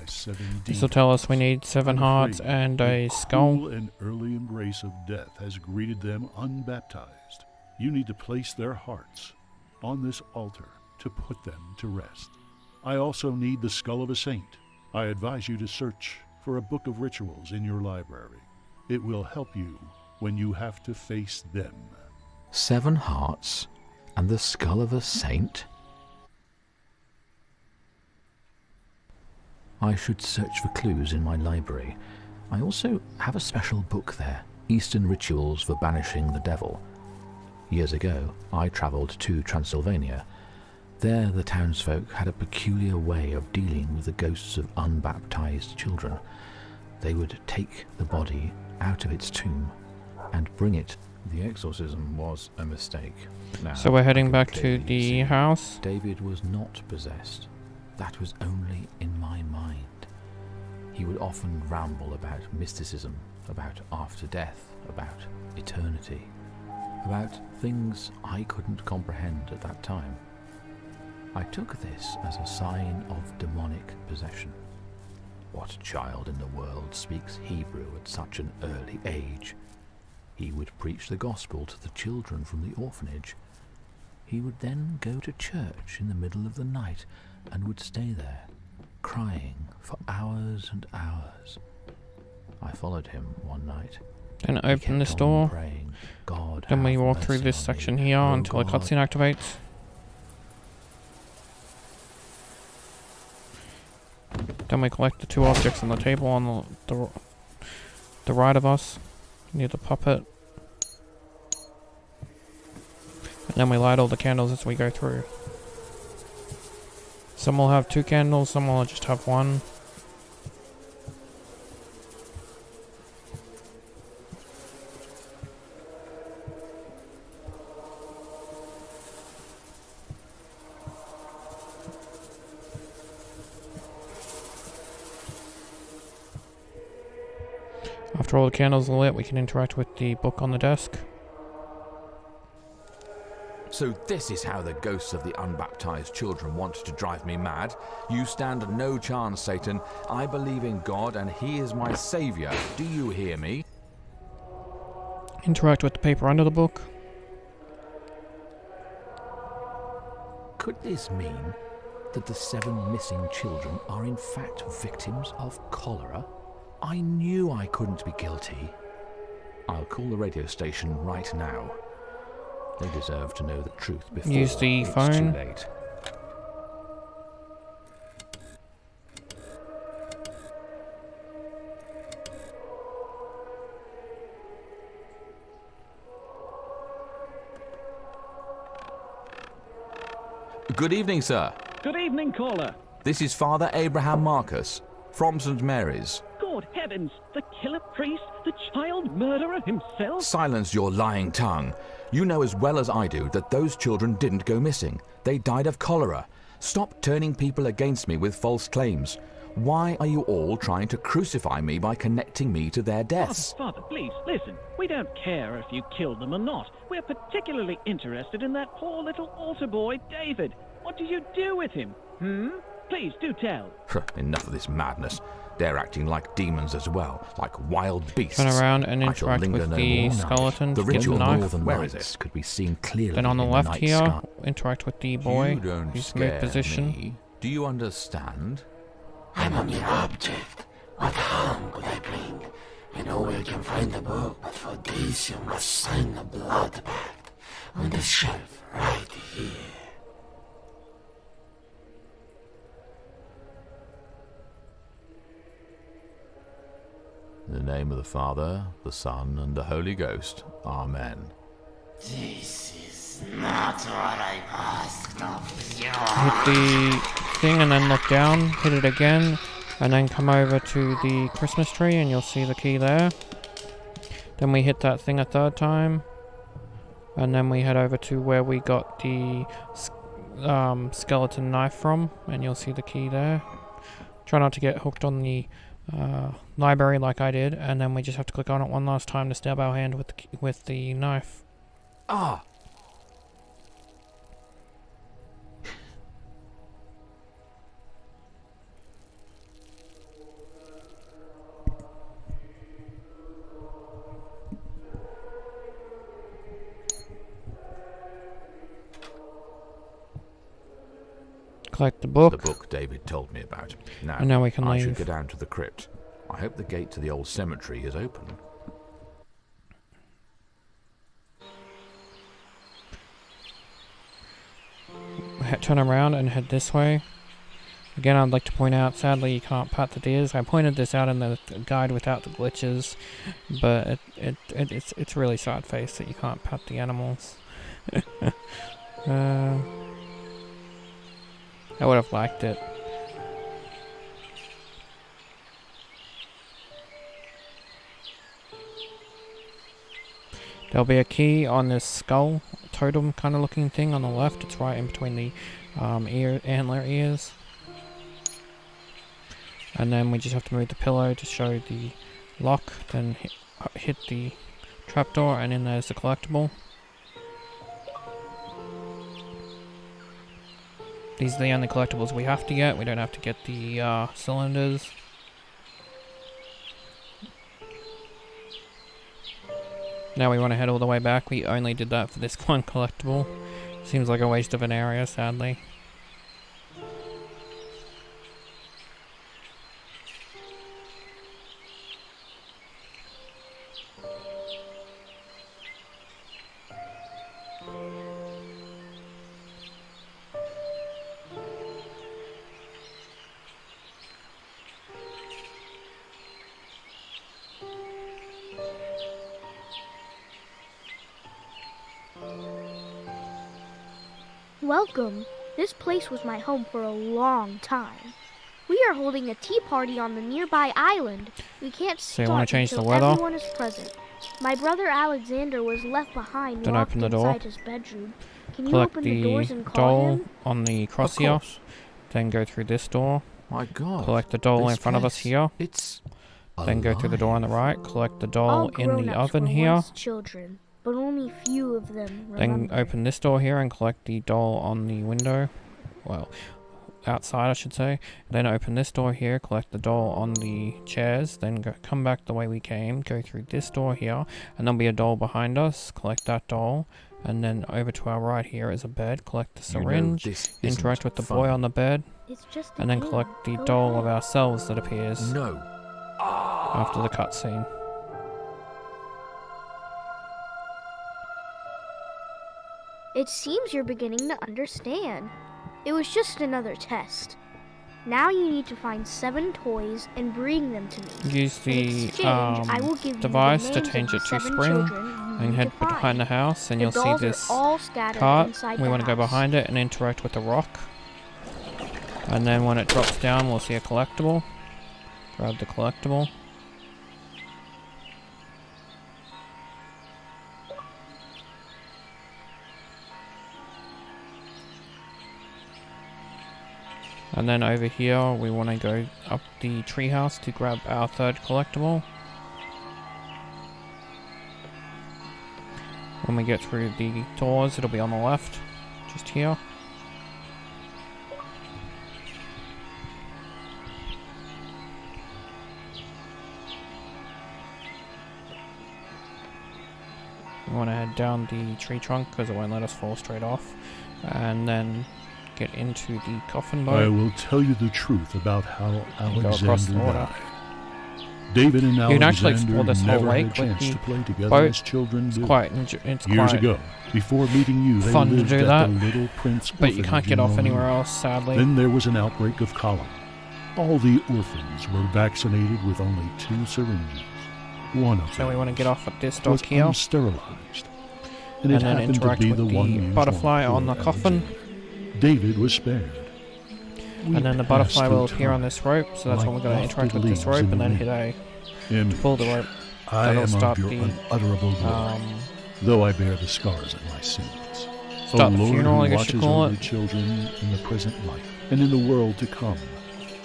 This will tell us we need 7 hearts and a skull. Cruel and early embrace of death has greeted them unbaptized. You need to place their hearts on this altar to put them to rest. I also need the skull of a saint. I advise you to search for a book of rituals in your library. It will help you when you have to face them. 7 hearts and the skull of a saint? I should search for clues in my library. I also have a special book there, Eastern Rituals for Banishing the Devil. Years ago, I travelled to Transylvania. There the townsfolk had a peculiar way of dealing with the ghosts of unbaptized children. They would take the body out of its tomb and bring it. The exorcism was a mistake. Now, so we're heading back to the house. David was not possessed. That was only in my mind. He would often ramble about mysticism, about after death, about eternity, about things I couldn't comprehend at that time. I took this as a sign of demonic possession. What child in the world speaks Hebrew at such an early age? He would preach the gospel to the children from the orphanage. He would then go to church in the middle of the night and would stay there, crying for hours and hours. I followed him one night. Then open this door. Praying, God, then we walk have through mercy this on section me. here Oh, until a God. cutscene activates. Then we collect the 2 objects on the table on the right of us, near the puppet. And then we light all the candles as we go through. Some will have 2 candles, some will just have 1. After all the candles are lit, we can interact with the book on the desk. So this is how the ghosts of the unbaptized children want to drive me mad. You stand no chance, Satan. I believe in God and He is my savior. Do you hear me? Interact with the paper under the book. Could this mean that the 7 missing children are in fact victims of cholera? I knew I couldn't be guilty. I'll call the radio station right now. They deserve to know the truth before Use the it's phone. too late. Good evening, sir. Good evening, caller. This is Father Abraham Marcus from St. Mary's. Good heavens, the killer priest, the child murderer himself? Silence your lying tongue. You know as well as I do that those children didn't go missing. They died of cholera. Stop turning people against me with false claims. Why are you all trying to crucify me by connecting me to their deaths? Father, please, listen. We don't care if you killed them or not. We're particularly interested in that poor little altar boy, David. What did you do with him? Please, do tell. Enough of this madness. They're acting like demons as well, like wild beasts. Turn around and I shall interact linger with no the more. skeleton The to get the ritual knife. Northern Where lights is it? could be seen clearly. Then on the in left night here, sky. interact with the boy. You don't He's scare move position. me. Do you understand? I'm a mere object. What harm could I bring? I know where you can find the book, but for this you must sign a blood pact on this shelf right here. In the name of the Father, the Son, and the Holy Ghost. Amen. This is not what I asked of you. Hit the thing and then look down, hit it again, and then come over to the Christmas tree and you'll see the key there. Then we hit that thing a 3rd time, and then we head over to where we got the skeleton knife from, and you'll see the key there. Try not to get hooked on the library like I did, and then we just have to click on it one last time to stab our hand with the knife. Ah! Collect the book. The book David told me about. Now, And now we can I should leave. go down to the crypt. I hope the gate to the old cemetery is open. Turn around and head this way. Again, I'd like to point out, sadly, you can't pat the deers. I pointed this out in the guide without the glitches, but it's really sad face that you can't pat the animals. I would have liked it. There'll be a key on this skull totem kind of looking thing on the left. It's right in between the antler ears. And then we just have to move the pillow to show the lock, then hit the trapdoor, and in there's the collectible. These are the only collectibles we have to get. We don't have to get the cylinders. Now we want to head all the way back. We only did that for this one collectible. Seems like a waste of an area, sadly. Welcome. This place was my home for a long time. We are holding a tea party on the nearby island. We can't So you start wanna change the until weather? everyone is present. My brother Alexander was left behind, Don't locked open the door. inside his bedroom. Can you Collect open the doors the and call doll him? on the crosshair. Then go through this door. My God. Collect the doll in this front of us place, here. It's Then go through the door on the right. Collect the doll All in the grown-ups oven were here. once children, but only few of them Then remember. open this door here and collect the doll on the window. Well, outside I should say. Then open this door here, collect the doll on the chairs. Then come back the way we came, go through this door here, and there'll be a doll behind us. Collect that doll. And then over to our right here is a bed. Collect the syringe. this Interact isn't with the fun. boy on the bed. It's just a And then game. collect the Go doll of ahead. ourselves that appears No. after the cutscene. It seems you're beginning to understand. It was just another test. Now you need to find 7 toys and bring them to me. Use In the exchange, I will give you the device to names change of it the to 7 spring children you and need head to find. behind the house, and The you'll see dolls are this all scattered cart. inside We the want to go house. behind it and interact with the rock. And then when it drops down, we'll see a collectible. Grab the collectible. And then over here, we want to go up the treehouse to grab our 3rd collectible. When we get through the doors, it'll be on the left, just here. We want to head down the tree trunk because it won't let us fall straight off. And then get into the coffin boat. I will tell you the truth about how go across the Alexander water. died. David and You can actually Alexander explore this whole never had a lake with chance the to play together boat. as children It's do. quite, it's Years quite ago, before meeting you, they fun to lived do at that, the Little Prince but you can't Orphanage get in off anywhere Monroe. else, sadly. Then there was an outbreak of cholera. All the orphans were vaccinated with only 2 syringes. One of So them we want to get off at this was dock here, unsterilized, and and it then happened to interact be with the one the used butterfly poor on the coffin. Alexander. David was spared. We And then the passed butterfly will through appear on time this rope, so that's like when we're going to interact wafted with this leaves rope in and the then hit wind. A Image, pull the rope. I That'll am stop of your the unutterable glory, though I bear the scars of my sins. Start the Lord, funeral, who I guess you watches call over it. children in the present life and in the world to come,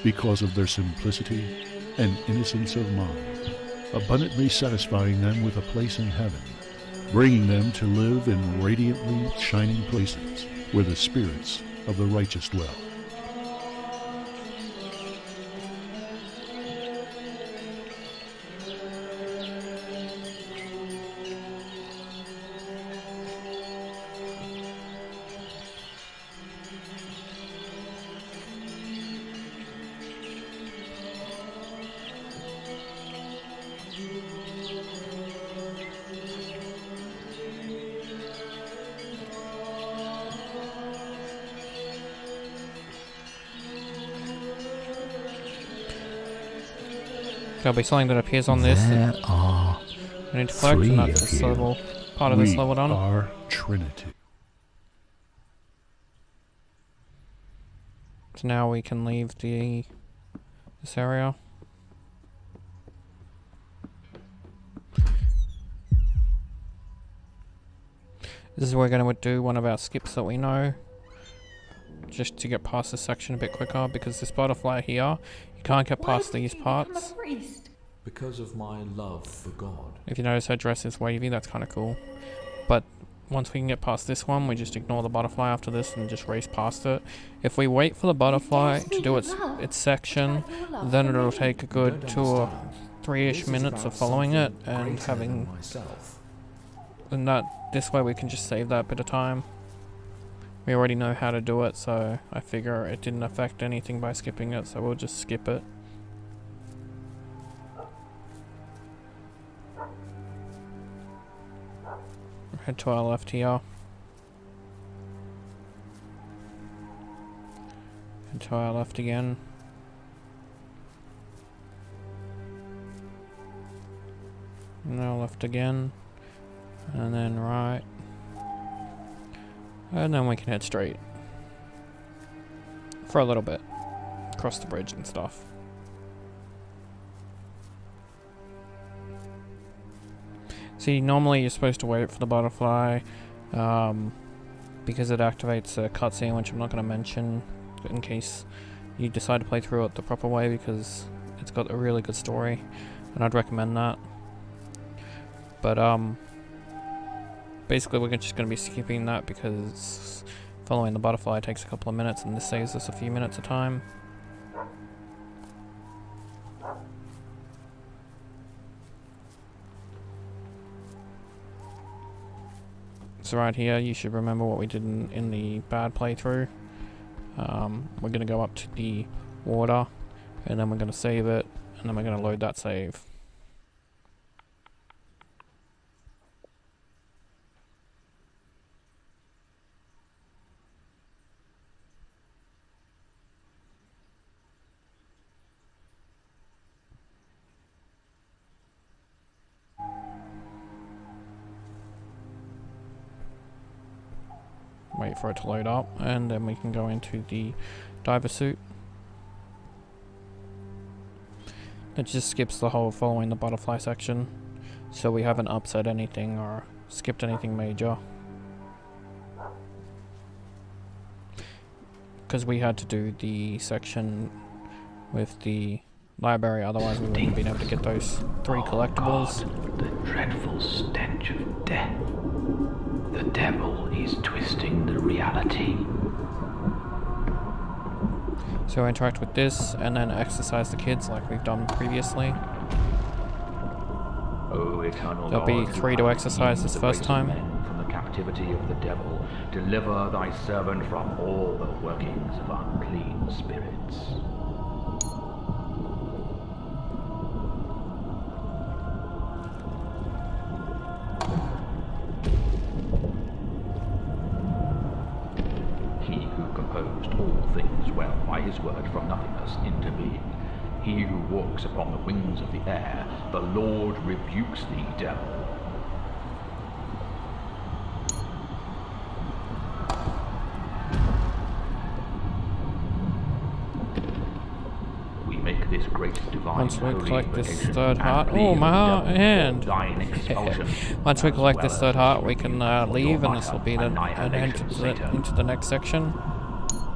because of their simplicity and innocence of mind, abundantly satisfying them with a place in heaven, bringing them to live in radiantly shining places where the spirits of the righteous dwell. There'll be something that appears on this. There are I need to collect, and that's this level, part of this level done. We are Trinity. So now we can leave this area. This is where we're going to do one of our skips that we know, just to get past this section a bit quicker, because this butterfly here, you can't get past these parts. Because of my love for God. If you notice her dress is wavy, that's kind of cool. But once we can get past this one, we just ignore the butterfly after this and just race past it. If we wait for the butterfly to do its section, then it'll take a good 2 or 3-ish minutes of following it and having... And that, this way we can just save that bit of time. We already know how to do it, so I figure it didn't affect anything by skipping it, so we'll just skip it. Head to our left here. Head to our left again. Now left again. And then right. And then we can head straight. For a little bit. Across the bridge and stuff. See, normally you're supposed to wait for the butterfly, because it activates a cutscene, which I'm not going to mention in case you decide to play through it the proper way, because it's got a really good story, and I'd recommend that. But basically we're just going to be skipping that because following the butterfly takes a couple of minutes, and this saves us a few minutes of time. So right here, you should remember what we did in the bad playthrough. We're going to go up to the water, and then we're going to save it, and then we're going to load that save. Wait for it to load up, and then we can go into the diver suit. It just skips the whole following the butterfly section, so we haven't upset anything or skipped anything major. Because we had to do the section with the library, otherwise we wouldn't have been able to get those 3 collectibles. God, the dreadful stench of death. The devil is twisting the reality. So interact with this and then exercise the kids like we've done previously. O eternal There'll be God, 3 to exercise this first time. From the captivity of the devil, deliver thy servant from all the workings of unclean spirits. All things well by his word from nothingness into being. He who walks upon the wings of the air, the Lord rebukes thee, devil. We make this great divine Once we holy collect this invocation, 3rd heart, and oh plead my with the devil hand! for thine expulsion, Once we as collect well this as 3rd heart, we to can rebuke leave, your and this will be an annihilation, end Satan. into the next section,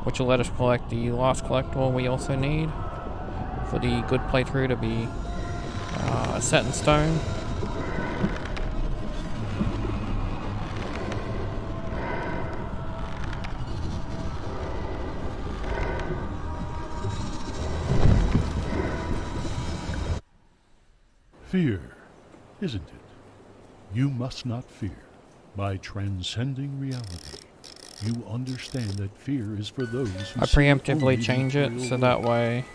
which will let us collect the last collectible we also need for the good playthrough to be set in stone. Fear, isn't it? You must not fear. By transcending reality, you understand that fear is for those who I see preemptively only change the it real so that world. way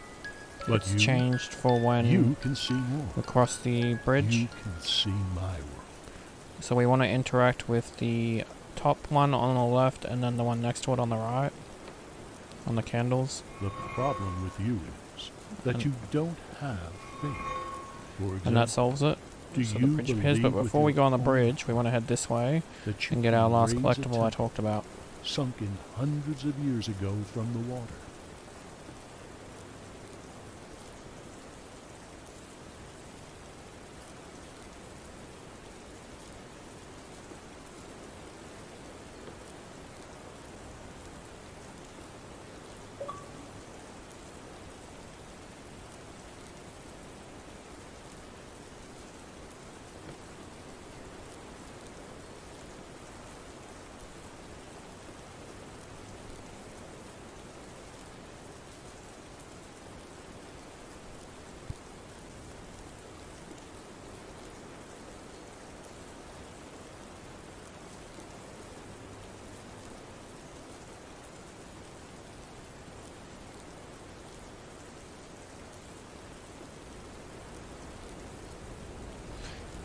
But it's you, changed for when you can see more. we cross the bridge. You can see my world. So we want to interact with the top one on the left and then the one next to it on the right. On the candles. The problem with you is that you don't have faith. For example, and that solves it. do So the you bridge appears, but believe with before we your go on the heart bridge, we want to head this way that and get our last raise a collectible I temple talked about. sunken hundreds of years ago from the water?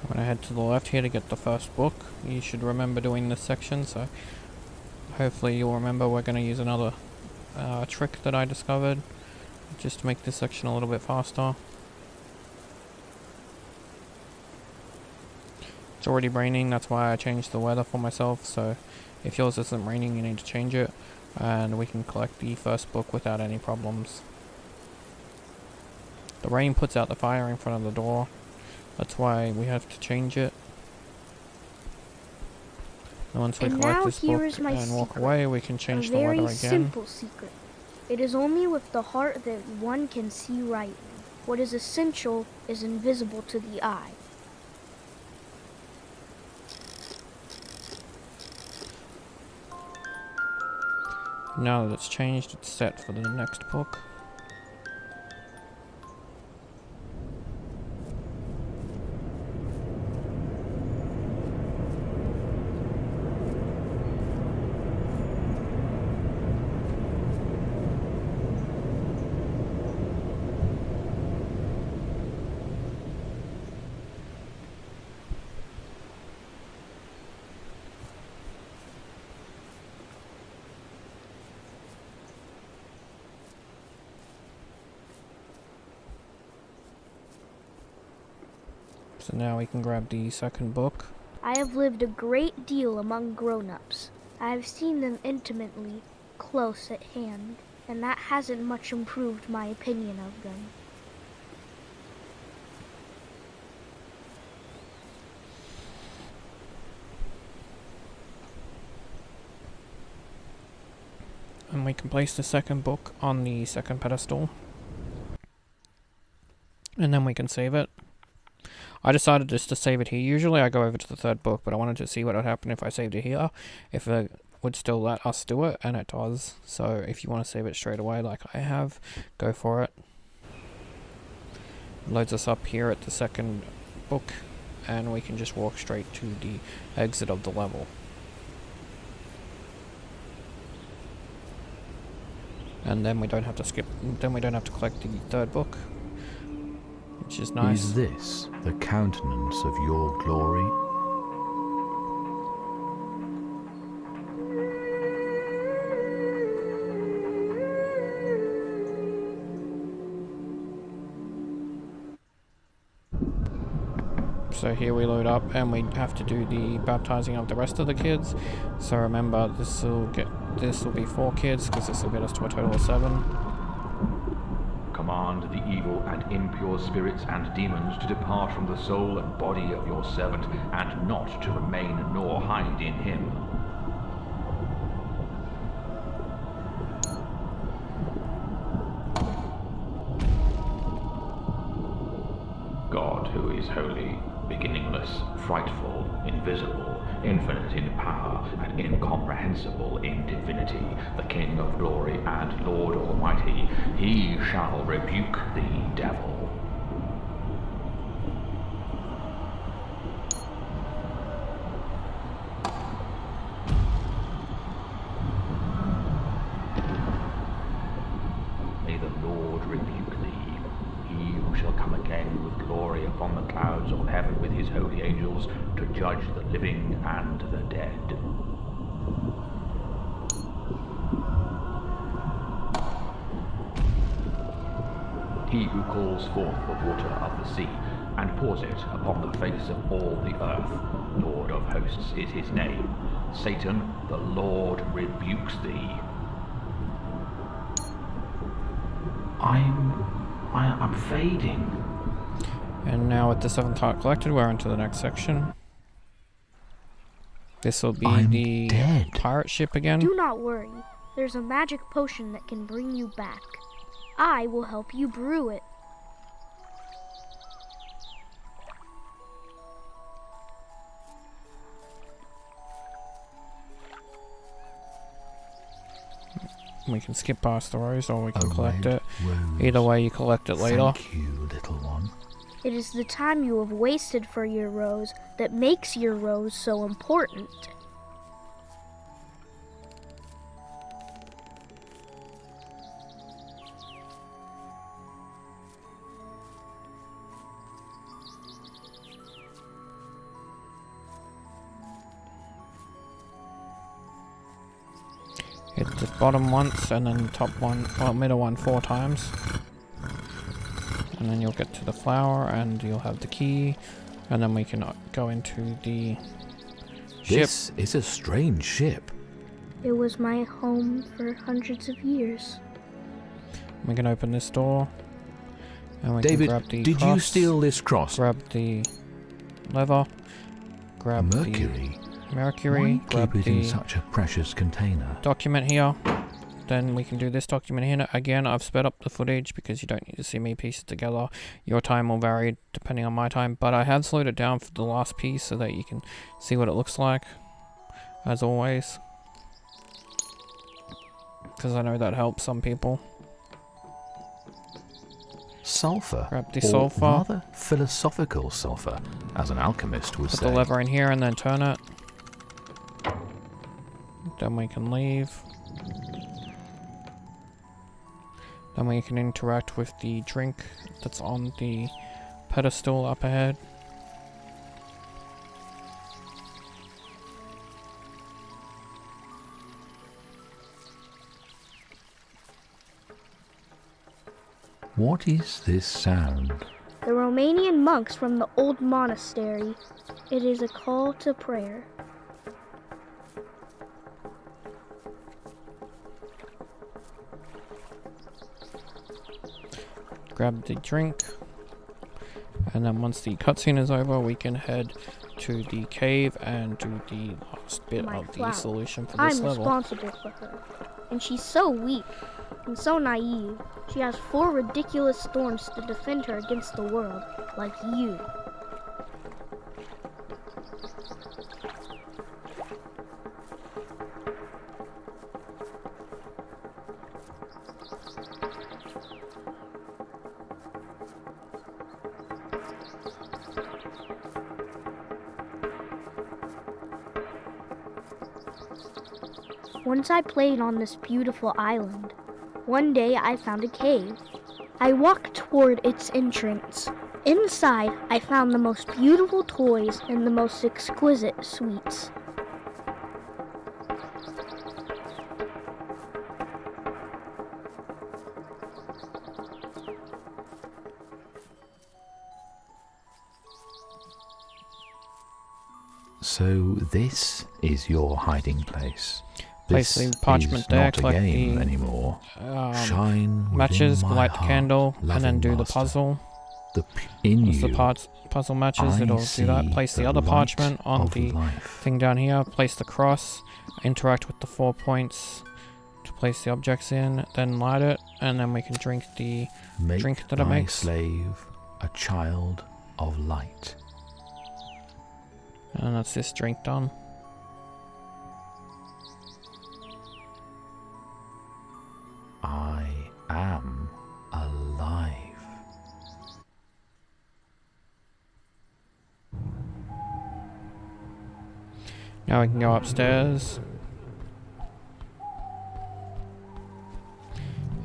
I'm going to head to the left here to get the first book. You should remember doing this section, so hopefully you'll remember. We're going to use another trick that I discovered just to make this section a little bit faster. It's already raining, that's why I changed the weather for myself, so if yours isn't raining you need to change it, and we can collect the first book without any problems. The rain puts out the fire in front of the door. That's why we have to change it. And once we collect this book and walk away, we can change the weather again. A very simple secret. It is only with the heart that one can see rightly. What is essential is invisible to the eye. Now that it's changed, it's set for the next book. So now we can grab the second book. I have lived a great deal among grown-ups. I have seen them intimately, close at hand, and that hasn't much improved my opinion of them. And we can place the second book on the second pedestal. And then we can save it. I decided just to save it here. Usually I go over to the third book, but I wanted to see what would happen if I saved it here. If it would still let us do it, and it does. So if you want to save it straight away like I have, go for it. Loads us up here at the second book, and we can just walk straight to the exit of the level. And then we don't have to skip, then we don't have to collect the third book, which is nice. Is this the countenance of your glory? So here we load up, and we have to do the baptizing of the rest of the kids. So remember, this will be 4 kids, because this will get us to a total of 7. Command the evil and impure spirits and demons to depart from the soul and body of your servant, and not to remain nor hide in him. God, who is holy, beginningless, frightful, invisible, infinite in power, and incomprehensible in divinity, the King of glory and Lord Almighty, he shall rebuke thee, devil. May the Lord rebuke thee, he who shall come again with glory upon the clouds of heaven with his holy angels, to judge the living and the dead. He who calls forth the water of the sea, and pours it upon the face of all the earth. Lord of hosts is his name. Satan, the Lord rebukes thee. I'm fading. And now with the 7th heart collected, we're on to the next section. This will be the pirate ship again. Do not worry. There's a magic potion that can bring you back. I will help you brew it. We can skip past the rose or we can collect it. Either way, you collect it later. Thank you, little one. It is the time you have wasted for your rose that makes your rose so important. Hit the bottom once and then top one, well, middle one 4 times. And then you'll get to the flower and you'll have the key. And then we can go into the ship. This is a strange ship. It was my home for hundreds of years. We can open this door. And we David, can grab the did cross, you steal this cross? Grab the leather. Grab Mercury. the mercury. Why Grab keep it the in such a precious container? document here. Then we can do this document here. Again, I've sped up the footage because you don't need to see me piece it together. Your time will vary depending on my time, but I have slowed it down for the last piece so that you can see what it looks like, as always. Because I know that helps some people. Sulfur? Grab the or sulfur. rather philosophical sulfur, as an alchemist would Put say. the lever in here and then turn it. Then we can leave. Then we can interact with the drink that's on the pedestal up ahead. What is this sound? The Romanian monks from the old monastery. It is a call to prayer. Grab the drink. And then once the cutscene is over, we can head to the cave and do the last bit My of the flower. solution for I'm this level. responsible for her. And she's so weak and so naive. She has 4 ridiculous thorns to defend her against the world, like you. Once I played on this beautiful island. One day I found a cave. I walked toward its entrance. Inside, I found the most beautiful toys and the most exquisite sweets. So this is your hiding place. Place This the parchment is there, not a collect game the anymore. Shine matches, within my light the heart, candle, and then loving do the master. puzzle. In Once the you, puzzle matches, I it'll do that. see Place the the other light parchment on of the life. thing down here. Place the cross. Interact with the 4 points to place the objects in. Then light it, and then we can drink the Make drink that it thy makes. slave a child of light. And that's this drink done. I am alive. Now we can go upstairs.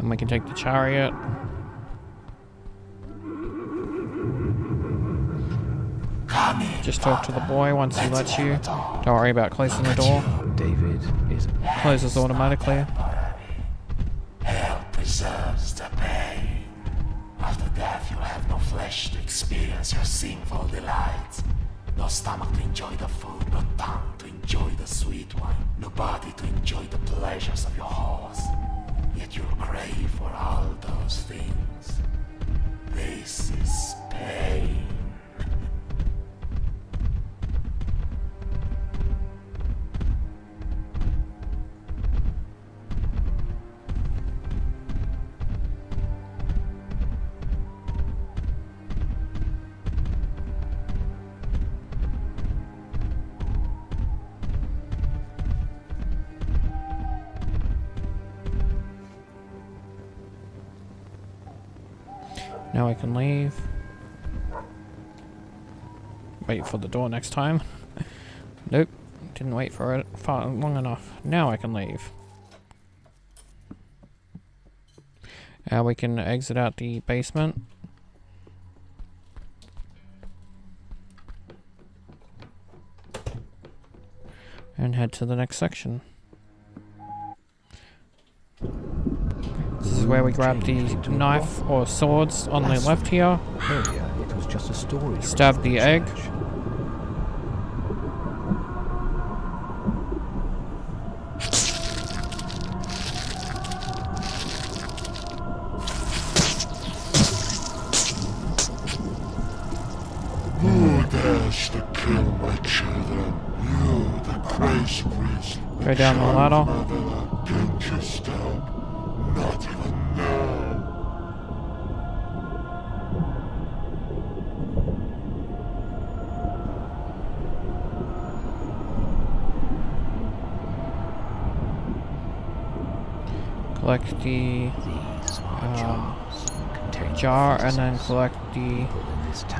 And we can take the chariot. Just talk to the boy once he lets you. Don't worry about closing the door. David is Closes automatically. Hell preserves the pain. After death, you have no flesh flesh to experience your sinful delights. No stomach to enjoy the food, no tongue to enjoy the sweet wine, no body to enjoy the pleasures of your horse. Yet you'll crave for all those things. This is pain. Now I can leave. Wait for the door next time. Nope, didn't wait for it far long enough. Now I can leave. We can exit out the basement. And head to the next section. This is where we grab the knife or swords on the left here. Earlier, it was just a story. Stab the egg. Who dares to kill my children? You, the crazy priest. Go down the ladder. Can't you stop? Not even now. Collect the jar and then collect the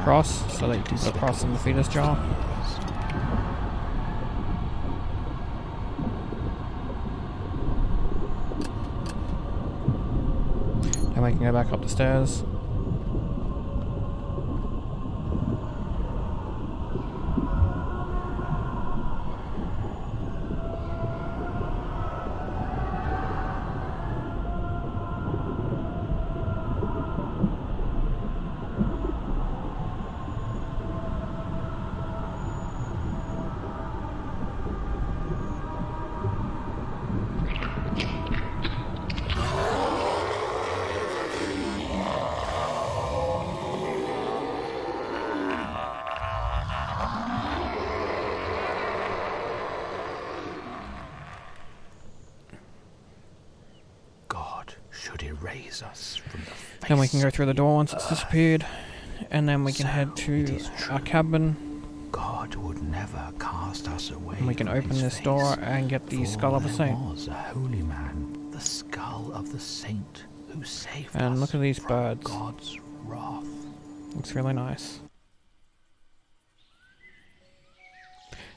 cross so that you can put the cross in the fetus jar. And we can go back up the stairs. Us from the face. Then we can go through the door once it's disappeared, and then we can head to our cabin. God would never cast us away. And we can open this door and get the skull of a saint. Was a holy man, the skull of the saint who saved us. And look at these birds. God's wrath. Looks really nice.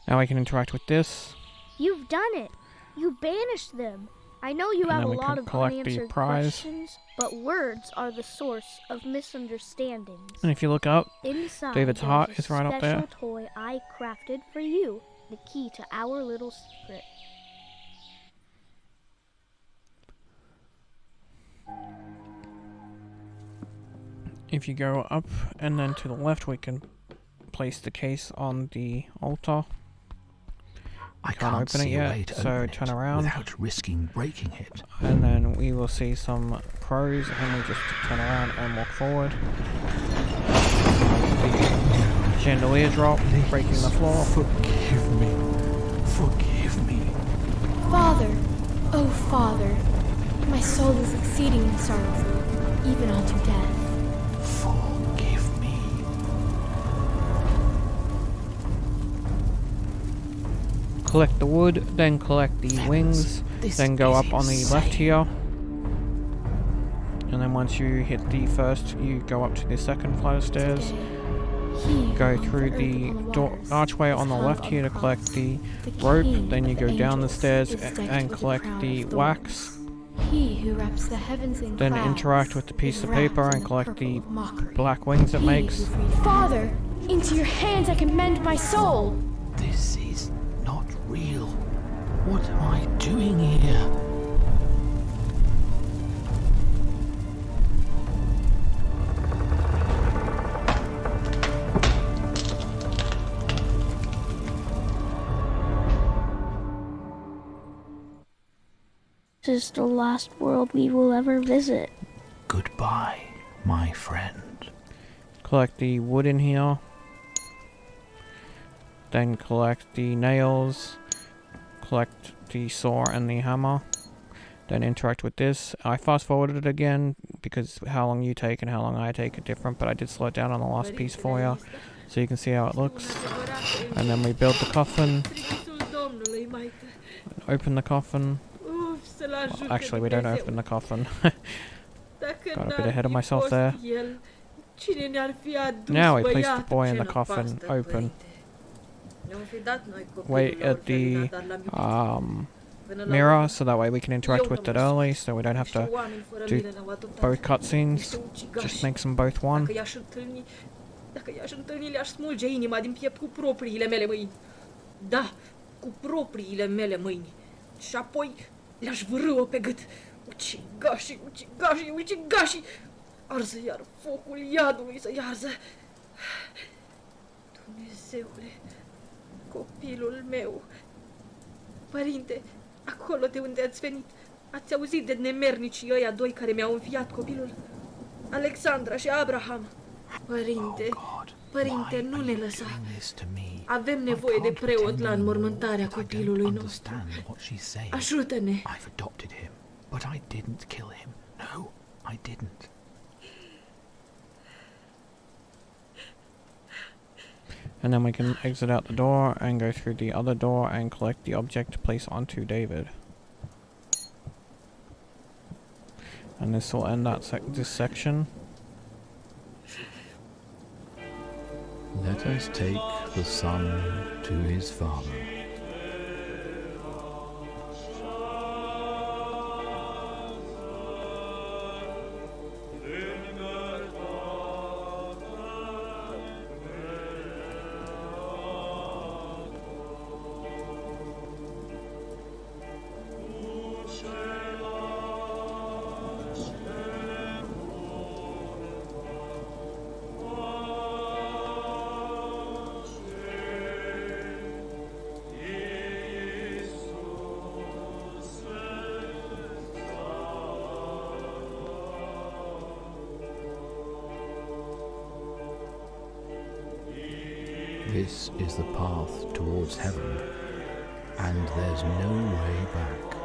Now we can interact with this. You've done it. You banished them. I know you have a lot of unanswered questions, but words are the source of misunderstandings. And if you look up, inside David's heart is right up there. Special toy I crafted for you, the key to our little secret. If you go up and then to the left, we can place the case on the altar. I can't open it yet, so turn around without risking breaking it. And then we will see some crows, and we just turn around and walk forward. The chandelier drop, breaking the floor. Forgive me. Forgive me. Father, oh Father, my soul is exceedingly sorrowful, even unto death. Forgive me. Collect the wood, then collect the wings, then go up on the left here. And then once you hit the first, you go up to the second flight of stairs. Go through the archway on the left here to collect the rope, then you go down the stairs and collect the wax. He who wraps the heavens in Then clouds interact with the piece of paper and collect the black wings it makes. Father, into your hands I commend my soul. This is not real. What am I doing here? is the last world we will ever visit. Goodbye, my friend. Collect the wood in here. Then collect the nails. Collect the saw and the hammer. Then interact with this. I fast forwarded it again because how long you take and how long I take are different, but I did slow it down on the last piece for you so you can see how it looks. And then we build the coffin. Open the coffin. Well, actually, we don't open the coffin. Got a bit ahead of myself there. Now we place the boy in the coffin. Open. Wait at the mirror so that way we can interact with it early so we don't have to do both cutscenes. Just makes them both one. Dacă i-aș întâlni, le-aș smulge inima din piept cu propriile mele mâini. Da, cu propriile mele mâini. Și apoi le-aș vârâ-o pe gât. Ucigașii, ucigașii, ucigașii! Arză iar focul iadului să iarză. Dumnezeule, copilul meu. Părinte, acolo de unde ați venit, ați auzit de nemernicii ăia doi care mi-au înfiat copilul? Alexandra și Abraham. Părinte, părinte, nu ne lăsa. Avem nevoie de preot la înmormântarea copilului nostru. Ajută-ne! I've adopted him, but I didn't kill him. No, I didn't. And then we can exit out the door and go through the other door and collect the object to place onto David. And this will end that this section. Let us take the son to his father. This is the path towards heaven, and there's no way back.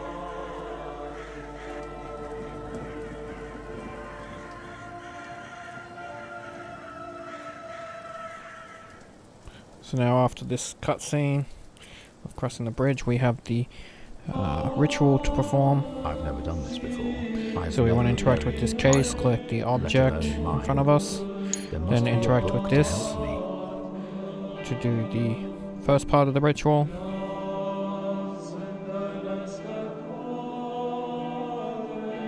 So now after this cutscene of crossing the bridge, we have the ritual to perform. I've never done this before. So we want to interact with this case, collect the object in front of us, then interact with this to do the first part of the ritual.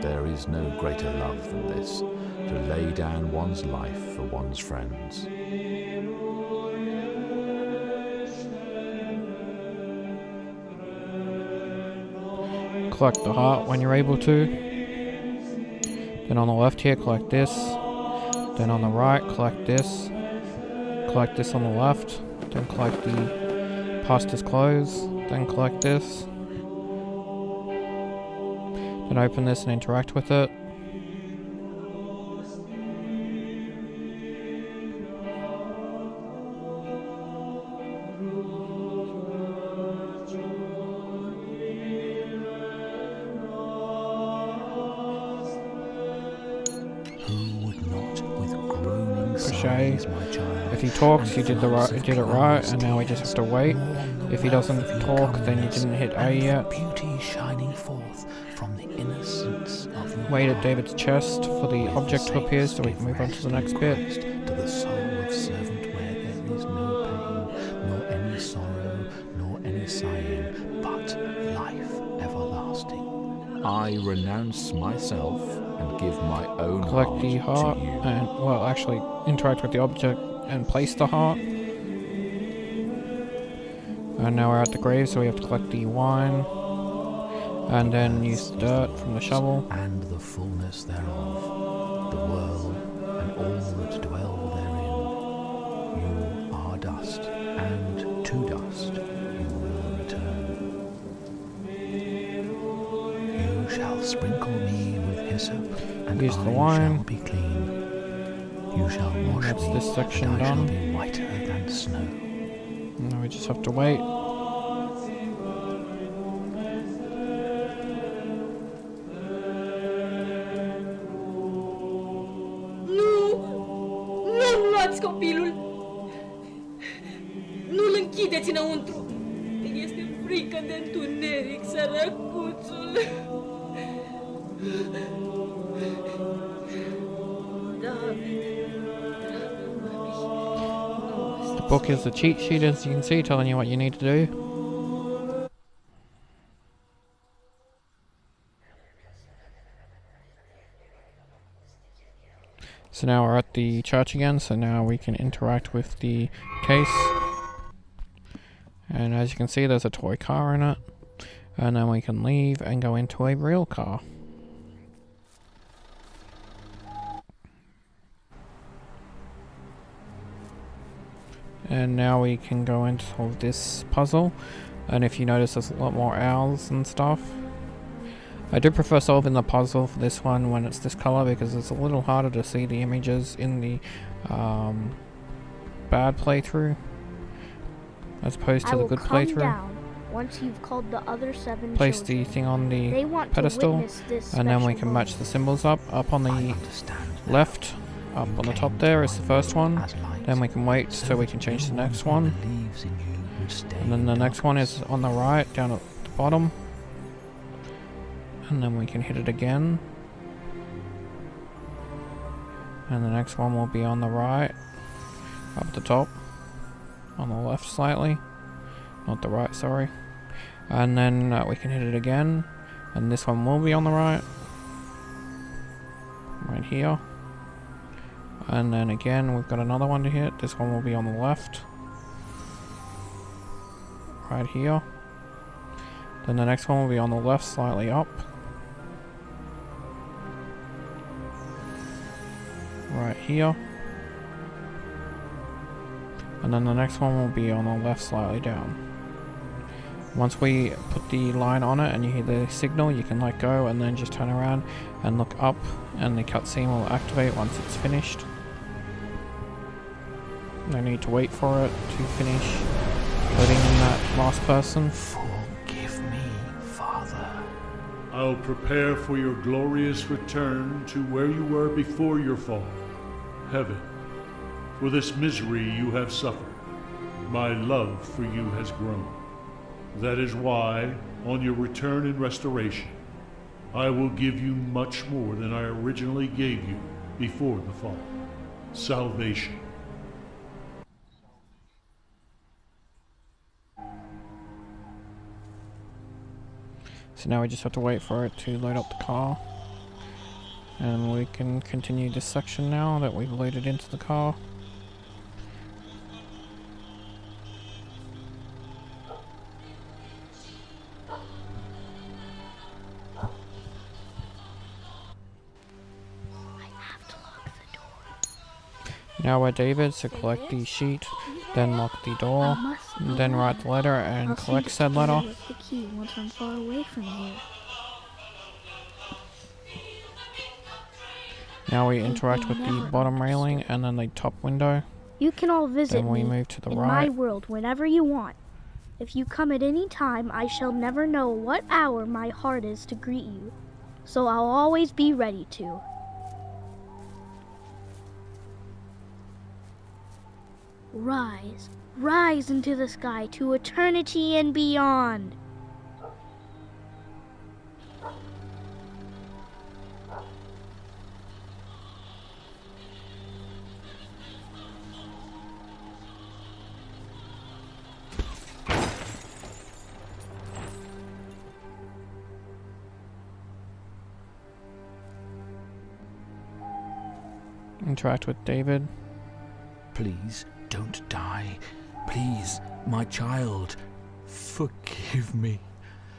There is no greater love than this, to lay down one's life for one's friends. Collect the heart when you're able to. Then on the left here, collect this. Then on the right, collect this. Collect this on the left. Then collect the pastor's clothes. Then collect this. Then open this and interact with it. If he talks, you did it right, and now we just have to wait. If he doesn't talk, then you didn't hit A yet. Beauty shining forth from the innocence of your wait at David's chest for the object to appear so we can move on to the next bit. To the soul of servant where there is no pain, nor any sorrow, nor any sighing, but life everlasting. I renounce myself and give my own collect the heart to you. And, well, actually interact with the object and place the heart. And now we're at the grave, so we have to collect the wine and then use the dirt from the shovel. And the fullness thereof, the world and all that dwell therein. You are dust, and to dust you will return. You shall Sprinkle me with hyssop, and Use the I wine. shall be clean. You shall wash That's me, this section and I done. shall be whiter than snow. Now we just have to wait. Nu luați copilul! Nu-l închideți înăuntru! Este frică de întuneric, sărăcuțul! The book is a cheat sheet, as you can see, telling you what you need to do. So now we're at the church again, so now we can interact with the case. And as you can see, there's a toy car in it. And then we can leave and go into a real car. And now we can go into solve this puzzle. And if you notice, there's a lot more owls and stuff. I do prefer solving the puzzle for this one when it's this color, because it's a little harder to see the images in the bad playthrough as opposed to the good playthrough. Down once you've called the other 7 Place children. the thing on the They want pedestal, to witness this and then we special can match the moment. symbols up on the left. Up on the top there is the first one. Then we can wait so we can change the next one. And then the next one is on the right, down at the bottom. And then we can hit it again. And the next one will be on the right, up at the top, on the left slightly. Not the right, sorry. And then we can hit it again. And this one will be on the right. Right here. And then again, we've got another one to hit. This one will be on the left. Right here. Then the next one will be on the left, slightly up. Right here. And then the next one will be on the left, slightly down. Once we put the line on it and you hear the signal, you can let go and then just turn around and look up, and the cutscene will activate once it's finished. No need to wait for it to finish letting in that last person. Forgive me, Father. I'll prepare for your glorious return to where you were before your fall, heaven. For this misery you have suffered, my love for you has grown. That is why, on your return and restoration, I will give you much more than I originally gave you before the fall. Salvation. So now we just have to wait for it to load up the car. And we can continue this section now that we've loaded into the car. Now we're David, so collect the sheet, then lock the door, then write the letter and collect said letter. The key once I'm far away from here. Now we interact with the bottom railing and then the top window. You can all visit Then we me move to the in right. my world whenever you want. If you come at any time, I shall never know what hour my heart is to greet you. So I'll always be ready to. Rise, rise into the sky to eternity and beyond. Interact with David. Please don't die. Please, my child. Forgive me.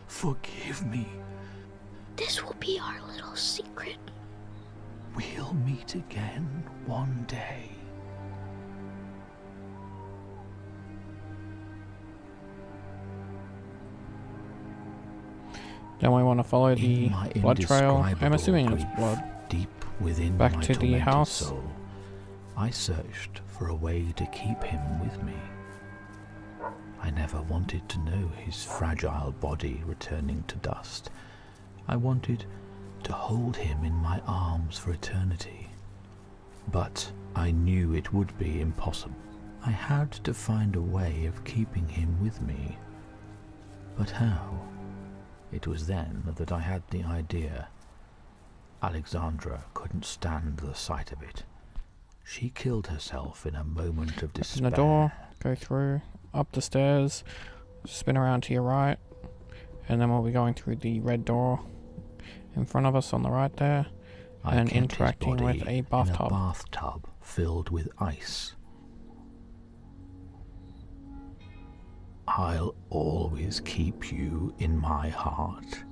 Forgive me. This will be our little secret. We'll meet again one day. Then we want to follow the In my blood trail. I'm indescribable assuming it's grief, blood. deep within Back my to the tormented house. soul, I searched for a way to keep him with me. I never wanted to know his fragile body returning to dust. I wanted to hold him in my arms for eternity. But I knew it would be impossible. I had to find a way of keeping him with me. But how? It was then that I had the idea. Alexandra couldn't stand the sight of it. She killed herself in a moment of despair. Open the door, go through, up the stairs, spin around to your right, and then we'll be going through the red door in front of us on the right there, and interacting with a bathtub. In a bathtub filled with ice. I'll always keep you in my heart.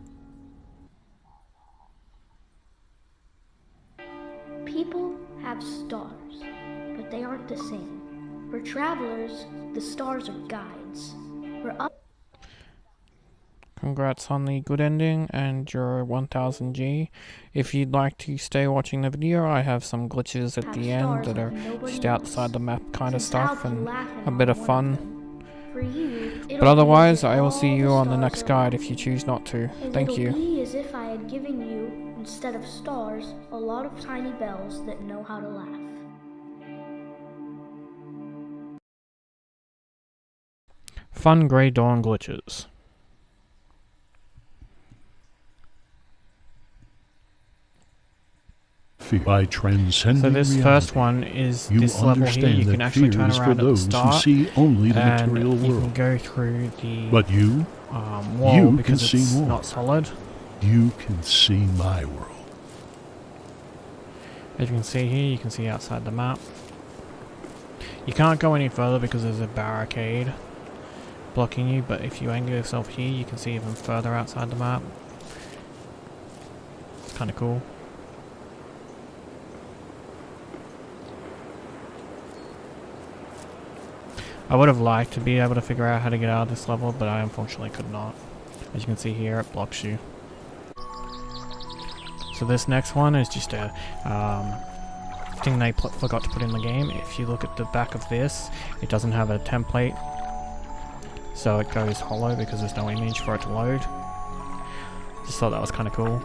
People have stars, but they aren't the same. For travelers, the stars are guides. For us, Congrats on the good ending and your 1000G. If you'd like to stay watching the video, I have some glitches at the end that are just outside the map kind of stuff and a bit of fun. for you, But otherwise, I will see you on the next guide if you choose not to. Thank It'll you. be as if I had given you, instead of stars, a lot of tiny bells that know how to laugh. Fun Grey Dawn glitches. By transcending So this reality, first one is you this level here. understand You can that actually fear turn is for around at the those who start, see only the and material you can world. go through the But you wall you because can it's see more. not solid. You can see my world. As you can see here, you can see outside the map. You can't go any further because there's a barricade blocking you, but if you angle yourself here, you can see even further outside the map. It's kind of cool. I would have liked to be able to figure out how to get out of this level, but I unfortunately could not. As you can see here, it blocks you. So this next one is just a thing they forgot to put in the game. If you look at the back of this, it doesn't have a template, so it goes hollow because there's no image for it to load. Just thought that was kind of cool.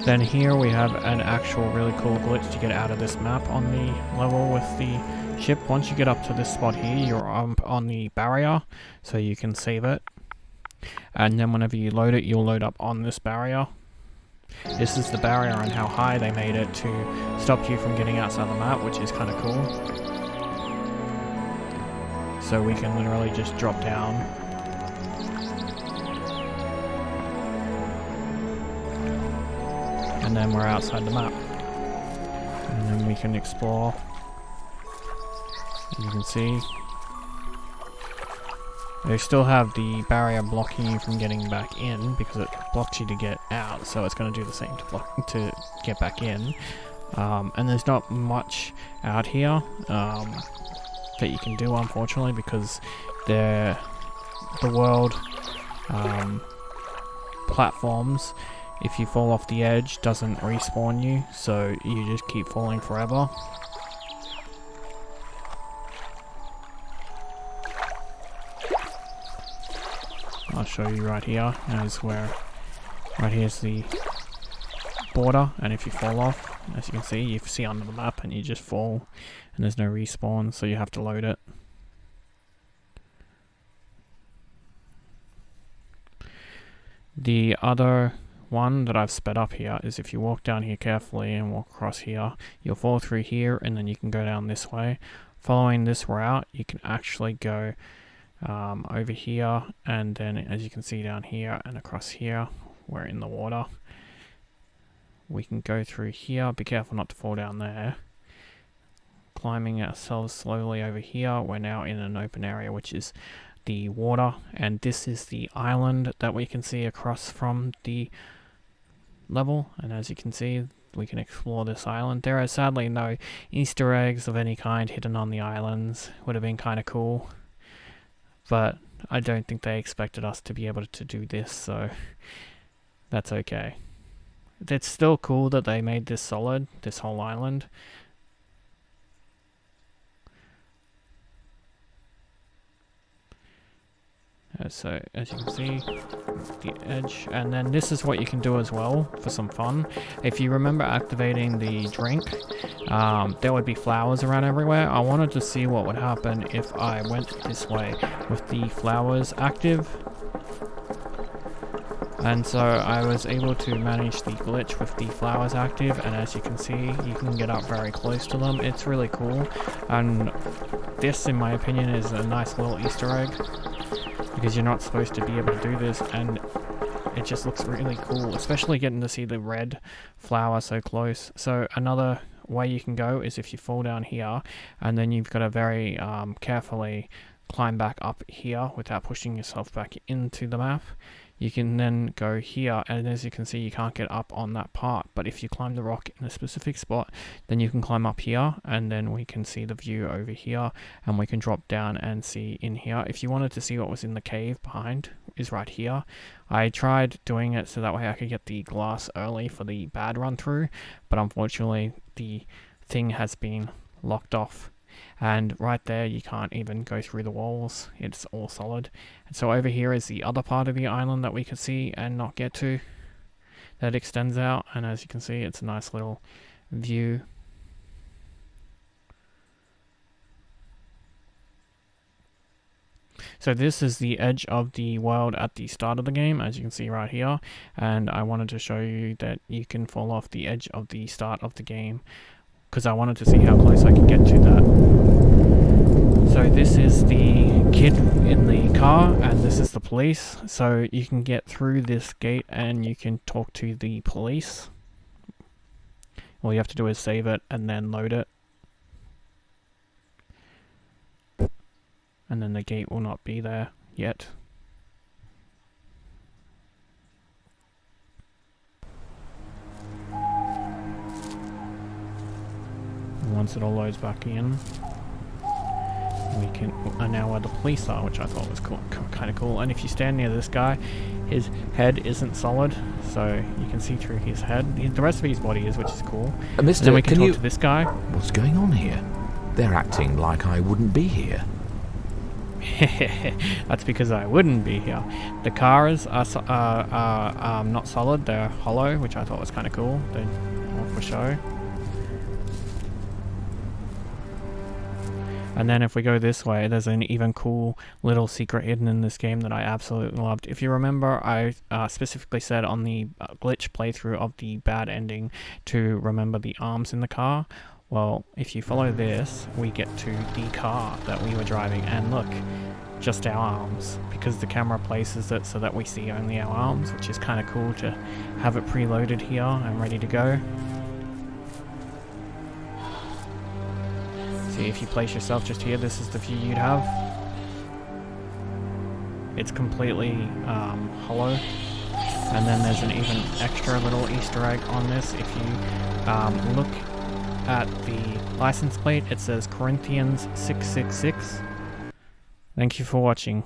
Then here we have an actual really cool glitch to get out of this map on the level with the ship. Once you get up to this spot here, you're on the barrier, so you can save it. And then whenever you load it, you'll load up on this barrier. This is the barrier and how high they made it to stop you from getting outside the map, which is kind of cool. So we can literally just drop down. And then we're outside the map. And then we can explore. As you can see, they still have the barrier blocking you from getting back in because it blocks you to get out, so it's going to do the same to get back in. And there's not much out here that you can do, unfortunately, because the world platforms, if you fall off the edge, doesn't respawn you, so you just keep falling forever. I'll show you right here. As where, right here's the border, and if you fall off, as you can see, you see under the map, and you just fall, and there's no respawn, so you have to load it. The other one that I've sped up here is if you walk down here carefully and walk across here, you'll fall through here, and then you can go down this way. Following this route, you can actually go over here, and then as you can see down here and across here, we're in the water. We can go through here. Be careful not to fall down there. Climbing ourselves slowly over here, we're now in an open area, which is the water, and this is the island that we can see across from the level. And as you can see, we can explore this island. There are sadly no Easter eggs of any kind hidden on the islands. Would have been kind of cool, but I don't think they expected us to be able to do this, so that's okay. It's still cool that they made this solid, this whole island. So as you can see, the edge, and then this is what you can do as well for some fun. If you remember activating the drink, there would be flowers around everywhere. I wanted to see what would happen if I went this way with the flowers active. And so I was able to manage the glitch with the flowers active, and as you can see, you can get up very close to them. It's really cool, and this, in my opinion, is a nice little Easter egg, because you're not supposed to be able to do this, and it just looks really cool, especially getting to see the red flower so close. So another way you can go is if you fall down here, and then you've got to very carefully climb back up here without pushing yourself back into the map. You can then go here, and as you can see, you can't get up on that part, but if you climb the rock in a specific spot, then you can climb up here, and then we can see the view over here, and we can drop down and see in here. If you wanted to see what was in the cave behind, is right here. I tried doing it so that way I could get the glass early for the bad run through, but unfortunately the thing has been locked off. And right there, you can't even go through the walls. It's all solid. And so over here is the other part of the island that we could see and not get to. That extends out, and as you can see, it's a nice little view. So this is the edge of the world at the start of the game, as you can see right here. And I wanted to show you that you can fall off the edge of the start of the game, because I wanted to see how close I could get to that. So this is the kid in the car, and this is the police. So you can get through this gate and you can talk to the police. All you have to do is save it and then load it. And then the gate will not be there yet. Once it all loads back in, we are now where the police are, which I thought was cool, kind of cool. And if you stand near this guy, his head isn't solid, so you can see through his head. The rest of his body is, which is cool. Mister, then we can talk to this guy. What's going on here? They're acting like I wouldn't be here. That's because I wouldn't be here. The cars are not solid, they're hollow, which I thought was kind of cool. They're all for show. And then if we go this way, there's an even cool little secret hidden in this game that I absolutely loved. If you remember, I specifically said on the glitch playthrough of the bad ending to remember the arms in the car. Well, if you follow this, we get to the car that we were driving, and look, just our arms, because the camera places it so that we see only our arms, which is kind of cool to have it preloaded here and ready to go. See, if you place yourself just here, this is the view you'd have. It's completely hollow. And then there's an even extra little Easter egg on this. If you look at the license plate, it says Corinthians 666. Thank you for watching.